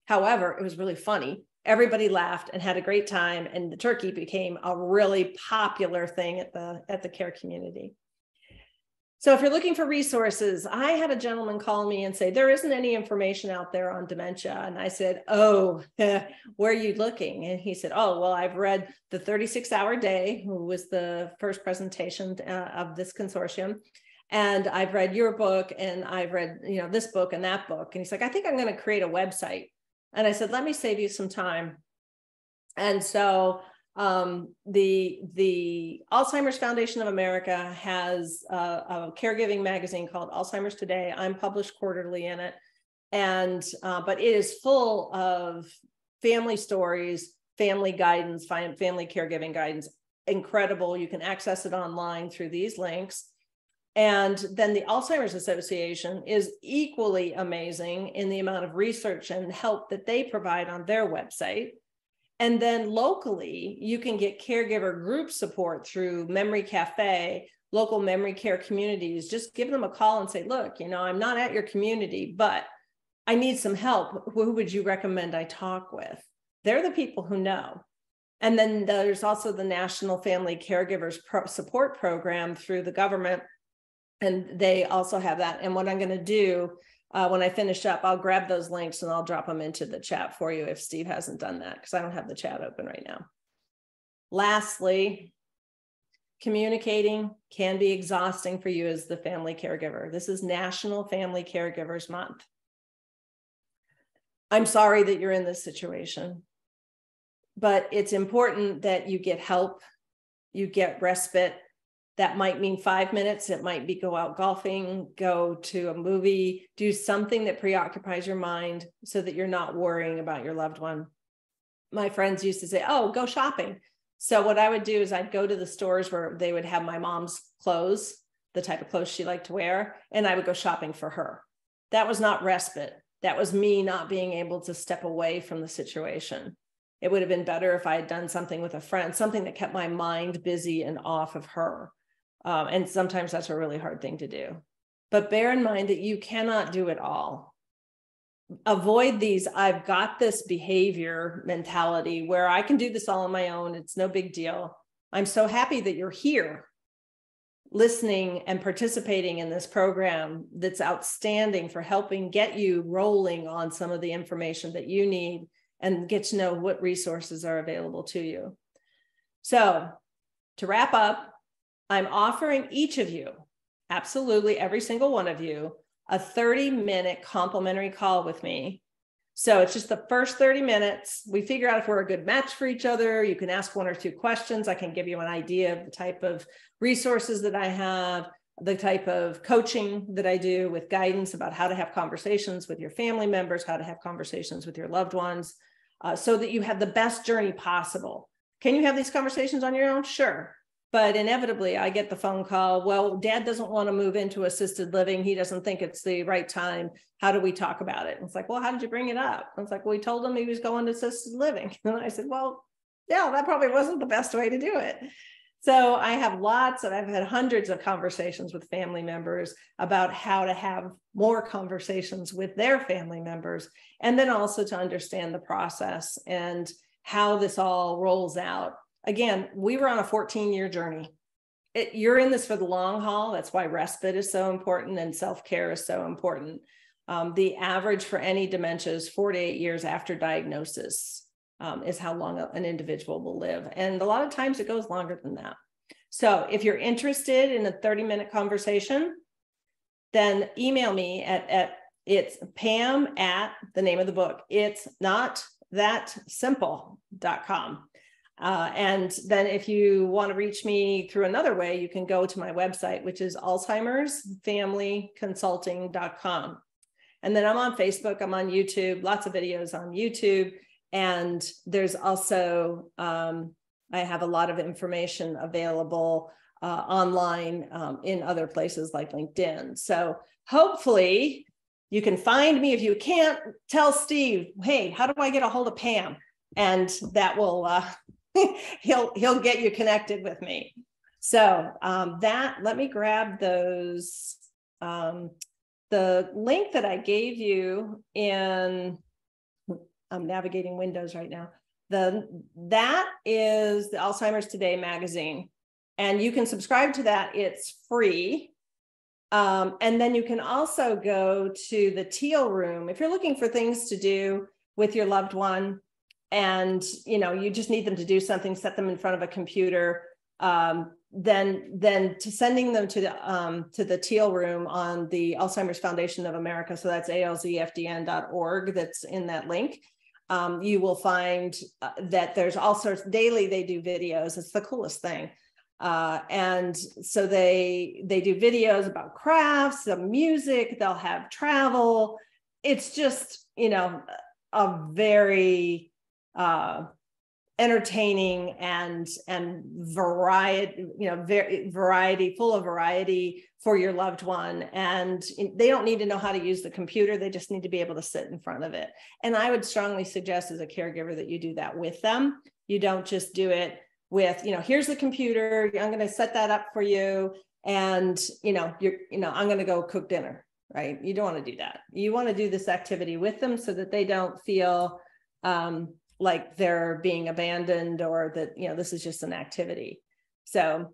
However, it was really funny. Everybody laughed and had a great time, and the turkey became a really popular thing at the care community. So if you're looking for resources, I had a gentleman call me and say, there isn't any information out there on dementia. And I said, oh, where are you looking? And he said, oh, well, I've read the 36-Hour Day, who was the first presentation of this consortium. And I've read your book, and I've read, this book and that book. And he's like, I think I'm going to create a website. And I said, let me save you some time. And so the Alzheimer's Foundation of America has a caregiving magazine called Alzheimer's Today. I'm published quarterly in it. And, but it is full of family stories, family guidance, family caregiving guidance. Incredible. You can access it online through these links. And then the Alzheimer's Association is equally amazing in the amount of research and help that they provide on their website. And then locally, you can get caregiver group support through Memory Cafe, local memory care communities. Just give them a call and say, look, I'm not at your community, but I need some help. Who would you recommend I talk with? They're the people who know. And then there's also the National Family Caregivers Support Program through the government. And they also have that. And what I'm going to do when I finish up, I'll grab those links and I'll drop them into the chat for you if Steve hasn't done that, because I don't have the chat open right now. Lastly, communicating can be exhausting for you as the family caregiver. This is National Family Caregivers Month. I'm sorry that you're in this situation, but it's important that you get help, you get respite. That might mean 5 minutes. It might be go out golfing, go to a movie, do something that preoccupies your mind so that you're not worrying about your loved one. My friends used to say, oh, go shopping. So what I would do is I'd go to the stores where they would have my mom's clothes, the type of clothes she liked to wear, and I would go shopping for her. That was not respite. That was me not being able to step away from the situation. It would have been better if I had done something with a friend, something that kept my mind busy and off of her. And sometimes that's a really hard thing to do. But bear in mind that you cannot do it all. Avoid these I've got this behavior mentality where I can do this all on my own. It's no big deal. I'm so happy that you're here listening and participating in this program that's outstanding for helping get you rolling on some of the information that you need and get to know what resources are available to you. So to wrap up, I'm offering each of you, absolutely every single one of you, a 30-minute complimentary call with me. So it's just the first 30 minutes. We figure out if we're a good match for each other. You can ask 1 or 2 questions. I can give you an idea of the type of resources that I have, the type of coaching that I do with guidance about how to have conversations with your family members, how to have conversations with your loved ones, so that you have the best journey possible. Can you have these conversations on your own? Sure. But inevitably, I get the phone call, well, Dad doesn't want to move into assisted living. He doesn't think it's the right time. How do we talk about it? And it's like, well, how did you bring it up? I was like, well, we told him he was going to assisted living. And I said, well, yeah, that probably wasn't the best way to do it. So I have I've had hundreds of conversations with family members about how to have more conversations with their family members, and then also to understand the process and how this all rolls out. Again, we were on a 14-year journey. you're in this for the long haul. That's why respite is so important and self-care is so important. The average for any dementia is 4 to 8 years after diagnosis is how long an individual will live. And a lot of times it goes longer than that. So if you're interested in a 30-minute conversation, then email me at it's Pam at the name of the book. It's not that simple.com. And then if you want to reach me through another way, you can go to my website, which is alzheimersfamilyconsulting.com. And then I'm on Facebook, I'm on YouTube, lots of videos on YouTube. And there's also, I have a lot of information available online in other places like LinkedIn. So hopefully you can find me. If you can't, tell Steve, hey, how do I get a hold of Pam? And that will, he'll get you connected with me. So let me grab those, the link that I gave you in, I'm navigating Windows right now. That is the Alzheimer's Today magazine. And you can subscribe to that, it's free. And then you can also go to the Teal Room. If you're looking for things to do with your loved one, and you just need them to do something, set them in front of a computer, then to sending them to the Teal Room on the Alzheimer's Foundation of America. So that's alzfdn.org. That's in that link. You will find that there's all sorts. Daily they do videos. It's the coolest thing. And so they do videos about crafts, some music. They'll have travel. It's just a very entertaining and variety, very full of variety for your loved one. And they don't need to know how to use the computer. They just need to be able to sit in front of it. And I would strongly suggest as a caregiver that you do that with them. You don't just do it with, here's the computer. I'm going to set that up for you. And, I'm going to go cook dinner, right? You don't want to do that. You want to do this activity with them so that they don't feel, like they're being abandoned or that, this is just an activity. So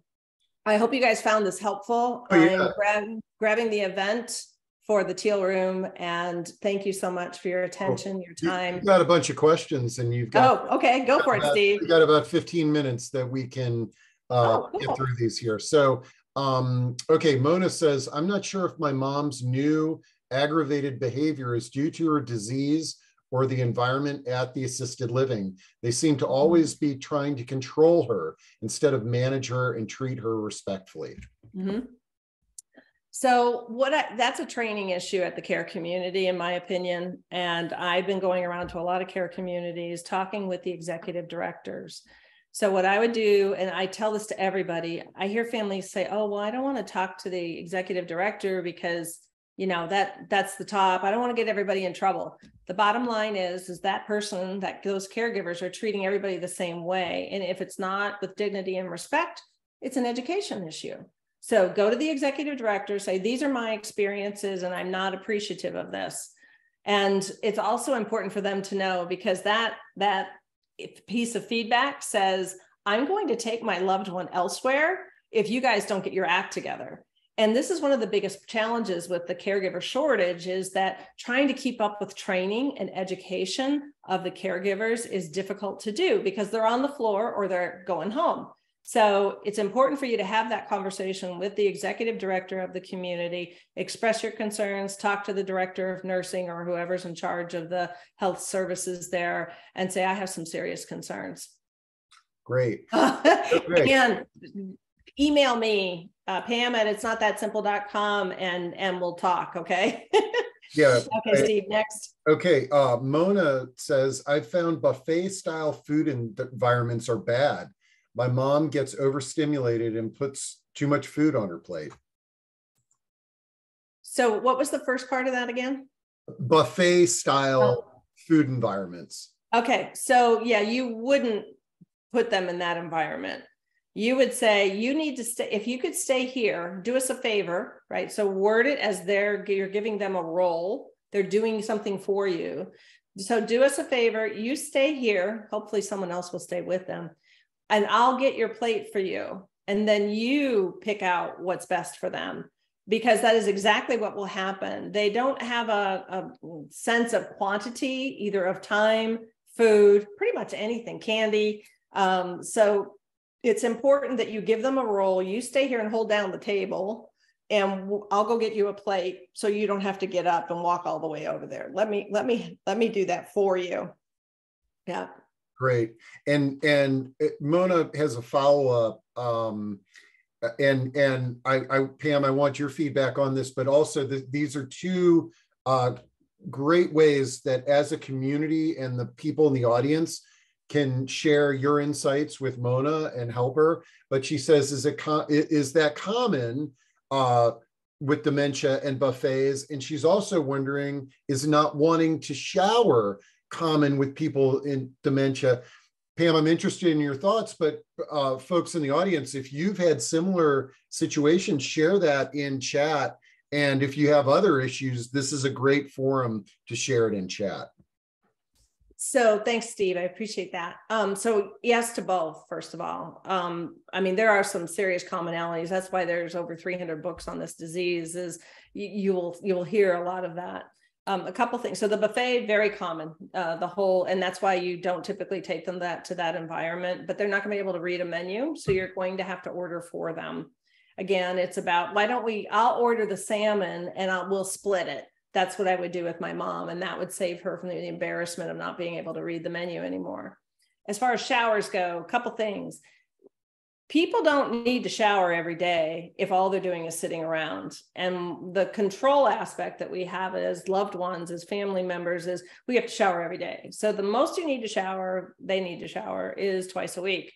I hope you guys found this helpful. Oh, yeah. I'm grabbing the event for the Teal Room, and thank you so much for your attention, your time. You've got a bunch of questions and you've got— Oh, okay, go for it, Steve. We've got about 15 minutes that we can cool. get through these here. So, okay, Mona says, I'm not sure if my mom's new aggravated behavior is due to her disease or the environment at the assisted living. They seem to always be trying to control her instead of manage her and treat her respectfully. Mm-hmm. So that's a training issue at the care community, in my opinion. And I've been going around to a lot of care communities, talking with the executive directors. So what I would do, and I tell this to everybody, I hear families say, oh, well, I don't want to talk to the executive director because that's the top. I don't want to get everybody in trouble. The bottom line is that person, that those caregivers are treating everybody the same way. And if it's not with dignity and respect, it's an education issue. So go to the executive director, say, these are my experiences and I'm not appreciative of this. And it's also important for them to know, because that piece of feedback says, I'm going to take my loved one elsewhere if you guys don't get your act together. And this is one of the biggest challenges with the caregiver shortage, is that trying to keep up with training and education of the caregivers is difficult to do because they're on the floor or they're going home. So it's important for you to have that conversation with the executive director of the community, express your concerns, talk to the director of nursing or whoever's in charge of the health services there, and say, I have some serious concerns. Great. Great. And email me, Pam at itsnotthatsimple.com, and we'll talk, okay? Yeah. Okay, Steve, next. Okay, Mona says, I found buffet style food environments are bad. My mom gets overstimulated and puts too much food on her plate. So what was the first part of that again? Buffet style food environments. Okay, so yeah, you wouldn't put them in that environment. You would say, you need to stay, if you could stay here, do us a favor, right? So word it as you're giving them a role. They're doing something for you. So do us a favor, you stay here. Hopefully someone else will stay with them. And I'll get your plate for you. and then you pick out what's best for them, because that is exactly what will happen. They don't have a sense of quantity, either of time, food, pretty much anything, candy. So it's important that you give them a role. You stay here and hold down the table, and I'll go get you a plate so you don't have to get up and walk all the way over there. Let me do that for you. Yeah. Great. And Mona has a follow-up. And Pam, I want your feedback on this, but also these are two great ways that as a community and the people in the audience can share your insights with Mona and help her. But she says, is that common with dementia and buffets? And she's also wondering, is not wanting to shower common with people in dementia? Pam, I'm interested in your thoughts, but folks in the audience, if you've had similar situations, share that in chat. And if you have other issues, this is a great forum to share it in chat. So thanks, Steve. I appreciate that. So yes to both, first of all. I mean, there are some serious commonalities. That's why there's over 300 books on this disease. Is you will hear a lot of that. A couple things. So the buffet, very common, and that's why you don't typically take them to that environment, but they're not gonna be able to read a menu. So you're going to have to order for them. Again, it's about, I'll order the salmon and we'll split it. That's what I would do with my mom. And that would save her from the embarrassment of not being able to read the menu anymore. As far as showers go, a couple things. People don't need to shower every day if all they're doing is sitting around. And the control aspect that we have as loved ones, as family members, is we have to shower every day. So the most you need to shower, they need to shower, is twice a week.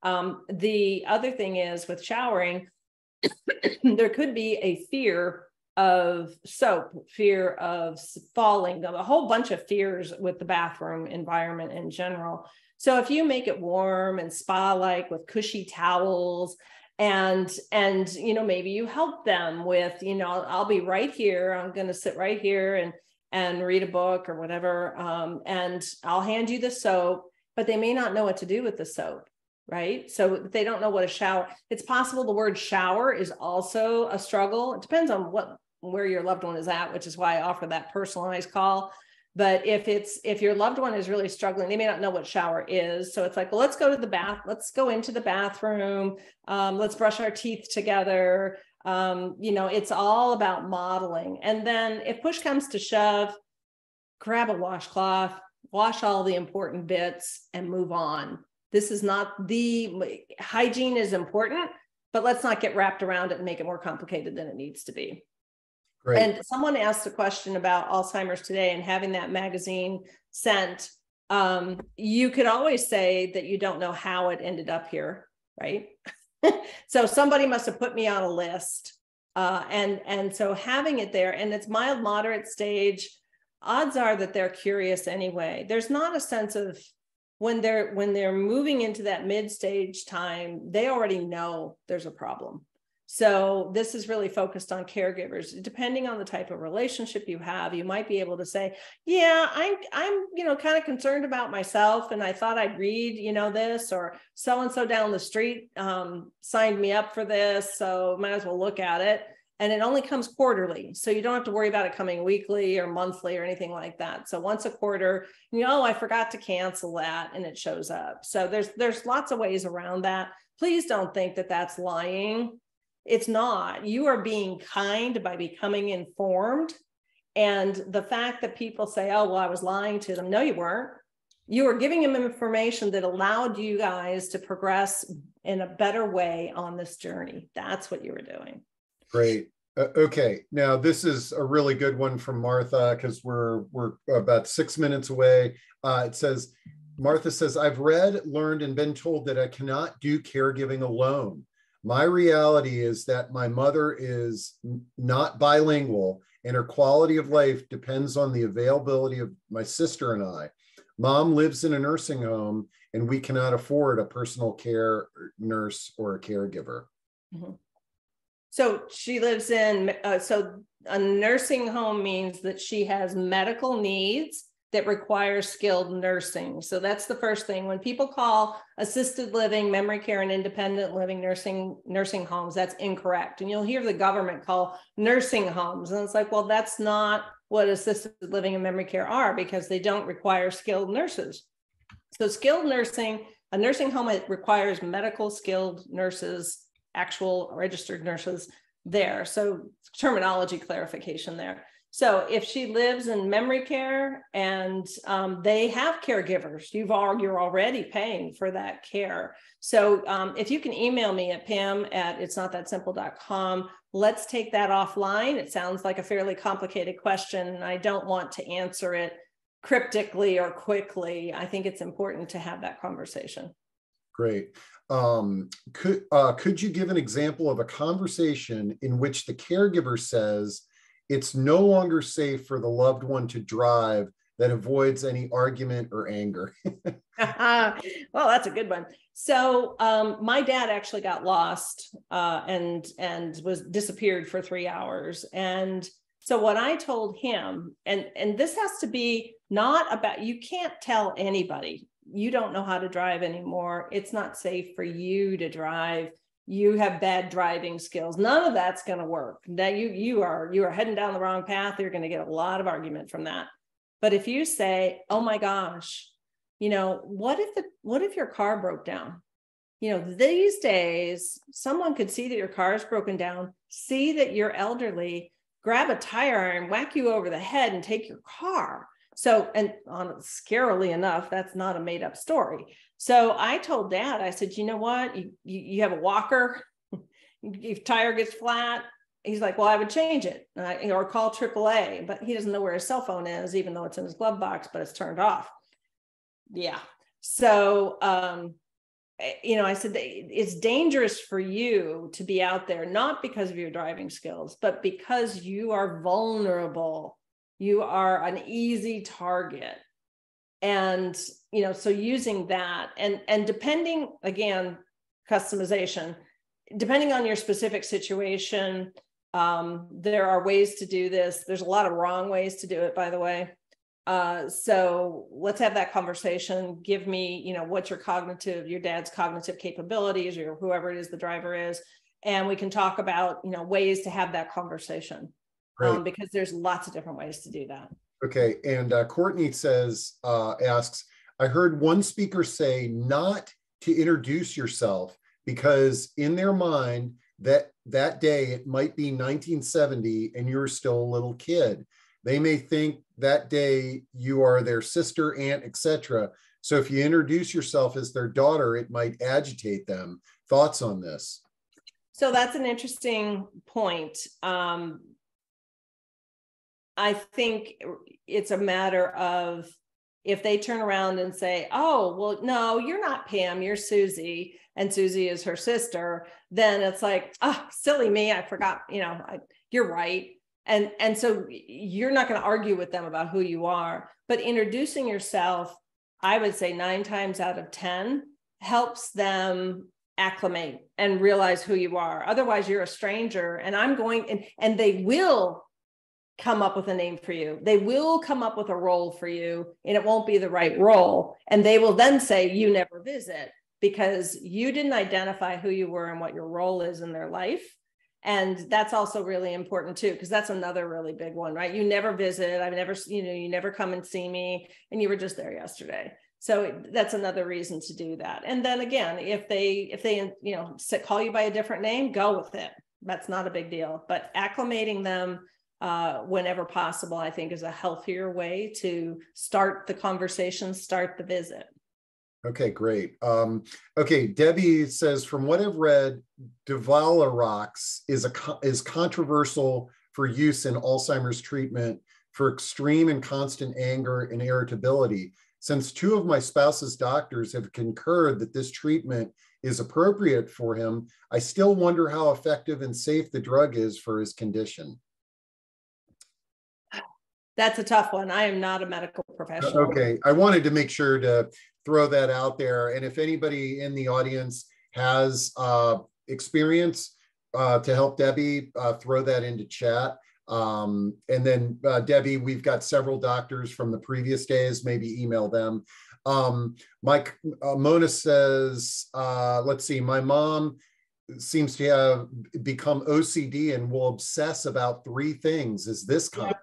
The other thing is with showering, there could be a fear of soap, fear of falling, a whole bunch of fears with the bathroom environment in general. So if you make it warm and spa-like with cushy towels, and maybe you help them with, I'll be right here, I'm going to sit right here and read a book or whatever, and I'll hand you the soap, but they may not know what to do with the soap, right? So they don't know what a shower. It's possible the word shower is also a struggle. It depends on where your loved one is at, which is why I offer that personalized call. But if your loved one is really struggling, they may not know what shower is. So it's like, well, let's go into the bathroom. Let's brush our teeth together. It's all about modeling. And then if push comes to shove, grab a washcloth, wash all the important bits and move on. This is not hygiene is important, but let's not get wrapped around it and make it more complicated than it needs to be. Great. And someone asked a question about Alzheimer's today and having that magazine sent. You could always say that you don't know how it ended up here, right? So somebody must have put me on a list. And so having it there, and it's mild, moderate stage, odds are that they're curious anyway. There's not a sense of when they're moving into that mid-stage time, they already know there's a problem. So this is really focused on caregivers. Depending on the type of relationship you have, you might be able to say, yeah, I'm kind of concerned about myself, and I thought I'd read, this, or so-and-so down the street signed me up for this, so might as well look at it. And it only comes quarterly. So you don't have to worry about it coming weekly or monthly or anything like that. So once a quarter, I forgot to cancel that, and it shows up. So there's lots of ways around that. Please don't think that that's lying. It's not. You are being kind by becoming informed. And the fact that people say, oh, well, I was lying to them. No, you weren't. You were giving them information that allowed you guys to progress in a better way on this journey. That's what you were doing. Great. Okay. Now this is a really good one from Martha, because we're about 6 minutes away. Martha says, I've read, learned, and been told that I cannot do caregiving alone. My reality is that my mother is not bilingual, and her quality of life depends on the availability of my sister and I. Mom lives in a nursing home, and we cannot afford a personal care nurse or a caregiver. Mm-hmm. So she lives in, so a nursing home means that she has medical needs that require skilled nursing. So that's the first thing. When people call assisted living, memory care, and independent living nursing homes, that's incorrect. And you'll hear the government call nursing homes. And it's like, well, that's not what assisted living and memory care are, because they don't require skilled nurses. So skilled nursing, a nursing home, it requires medical skilled nurses, actual registered nurses there. So terminology clarification there. So if she lives in memory care and they have caregivers, you're already paying for that care. So if you can email me at pam@itsnotthatsimple.com, let's take that offline. It sounds like a fairly complicated question, and I don't want to answer it cryptically or quickly. I think it's important to have that conversation. Great. Could you give an example of a conversation in which the caregiver says it's no longer safe for the loved one to drive, that avoids any argument or anger? Well, that's a good one. So my dad actually got lost and was disappeared for 3 hours. And so what I told him, and this has to be not about, you can't tell anybody, you don't know how to drive anymore. It's not safe for you to drive. You have bad driving skills. None of that's going to work. Now you are heading down the wrong path. You're going to get a lot of argument from that. But if you say, oh my gosh, what if your car broke down? These days, someone could see that your car is broken down, see that you're elderly, grab a tire iron, whack you over the head, and take your car. So, and scarily enough, that's not a made up story. So I told Dad, I said, you know what? You have a walker, if tire gets flat. He's like, well, I would change it or call AAA, but he doesn't know where his cell phone is, even though it's in his glove box, but it's turned off. Yeah. So, I said, it's dangerous for you to be out there, not because of your driving skills, but because you are vulnerable. You are an easy target. And, so using that and depending, again, customization, depending on your specific situation, there are ways to do this. There's a lot of wrong ways to do it, by the way. So let's have that conversation. Give me, what your dad's cognitive capabilities, or whoever it is the driver is. And we can talk about, ways to have that conversation. Because there's lots of different ways to do that. Okay. And Courtney asks, I heard one speaker say not to introduce yourself because in their mind that day it might be 1970 and you're still a little kid. They may think that day you are their sister, aunt, etc. So if you introduce yourself as their daughter, it might agitate them. Thoughts on this? So that's an interesting point. I think it's a matter of if they turn around and say, oh, well, no, you're not Pam, you're Susie, and Susie is her sister, then it's like, oh, silly me, I forgot, you're right. And so you're not going to argue with them about who you are, but introducing yourself, I would say 9 times out of 10 helps them acclimate and realize who you are. Otherwise you're a stranger, and and they will come up with a name for you. They will come up with a role for you, and it won't be the right role. And they will then say, you never visit, because you didn't identify who you were and what your role is in their life. And that's also really important too, because that's another really big one, right? You never visit. I've never, you never come and see me, and you were just there yesterday. So that's another reason to do that. And then again, if they call you by a different name, go with it. That's not a big deal. But acclimating them whenever possible, I think, is a healthier way to start the conversation, start the visit. Okay, great. Okay, Debbie says, from what I've read, Devalorox is controversial for use in Alzheimer's treatment for extreme and constant anger and irritability. Since 2 of my spouse's doctors have concurred that this treatment is appropriate for him, I still wonder how effective and safe the drug is for his condition. That's a tough one. I am not a medical professional. Okay, I wanted to make sure to throw that out there. And if anybody in the audience has experience to help Debbie, throw that into chat. And then Debbie, we've got several doctors from the previous days, maybe email them. Mona says, let's see, my mom seems to have become OCD and will obsess about 3 things. Is this common? Yeah.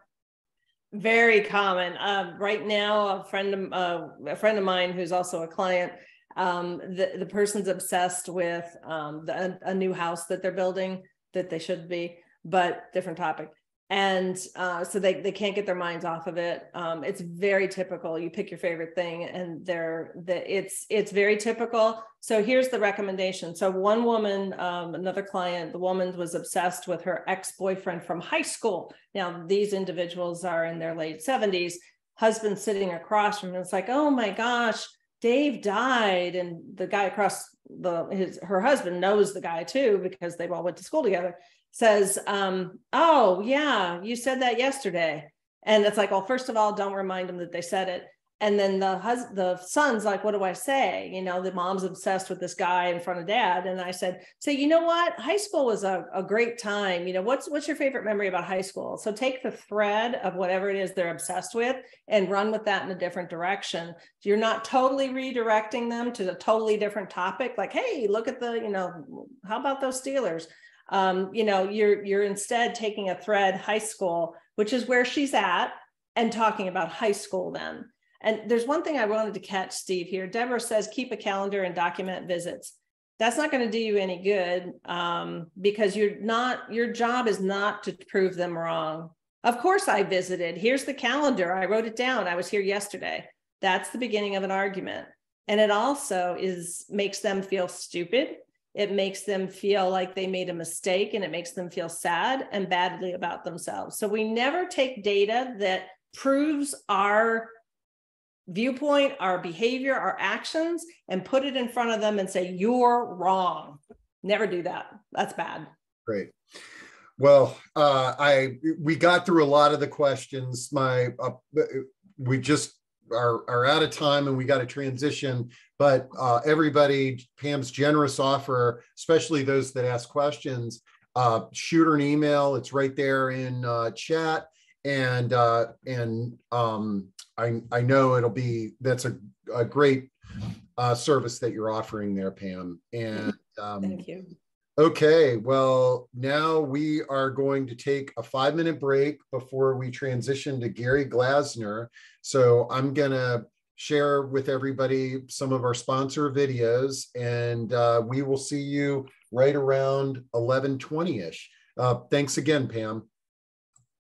Very common. Right now, a friend of mine who's also a client, the person's obsessed with a new house that they're building that they should be, but different topic. And so they can't get their minds off of it. It's very typical. You pick your favorite thing, and it's very typical. So here's the recommendation. So one woman, another client, the woman was obsessed with her ex-boyfriend from high school. Now these individuals are in their late 70s. Husband sitting across from him. It's like, oh my gosh, Dave died, and the guy across her husband knows the guy too because they all went to school together. Says, oh yeah, you said that yesterday. And it's like, well, first of all, don't remind them that they said it. And then the son's like, what do I say? You know, the mom's obsessed with this guy in front of dad. And I said, so you know what? High school was a great time. You know, what's your favorite memory about high school? So take the thread of whatever it is they're obsessed with and run with that in a different direction. So you're not totally redirecting them to a totally different topic. Like, hey, look at how about those Steelers? You're instead taking a thread, high school, which is where she's at, and talking about high school then. And there's one thing I wanted to catch, Steve, here. Deborah says, keep a calendar and document visits. That's not going to do you any good because your job is not to prove them wrong. Of course I visited. Here's the calendar. I wrote it down. I was here yesterday. That's the beginning of an argument. And it also makes them feel stupid. It makes them feel like they made a mistake, and it makes them feel sad and badly about themselves. So we never take data that proves our viewpoint, our behavior, our actions, and put it in front of them and say, you're wrong. Never do that. That's bad. Great. Well, we got through a lot of the questions. We just are out of time, and we got to transition. But everybody, Pam's generous offer, especially those that ask questions, shoot her an email. It's right there in chat, and I know that's a great service that you're offering there, Pam. And thank you. Okay, well, now we are going to take a 5-minute break before we transition to Gary Glasner. So I'm going to share with everybody some of our sponsor videos, and we will see you right around 11:20-ish. Thanks again, Pam.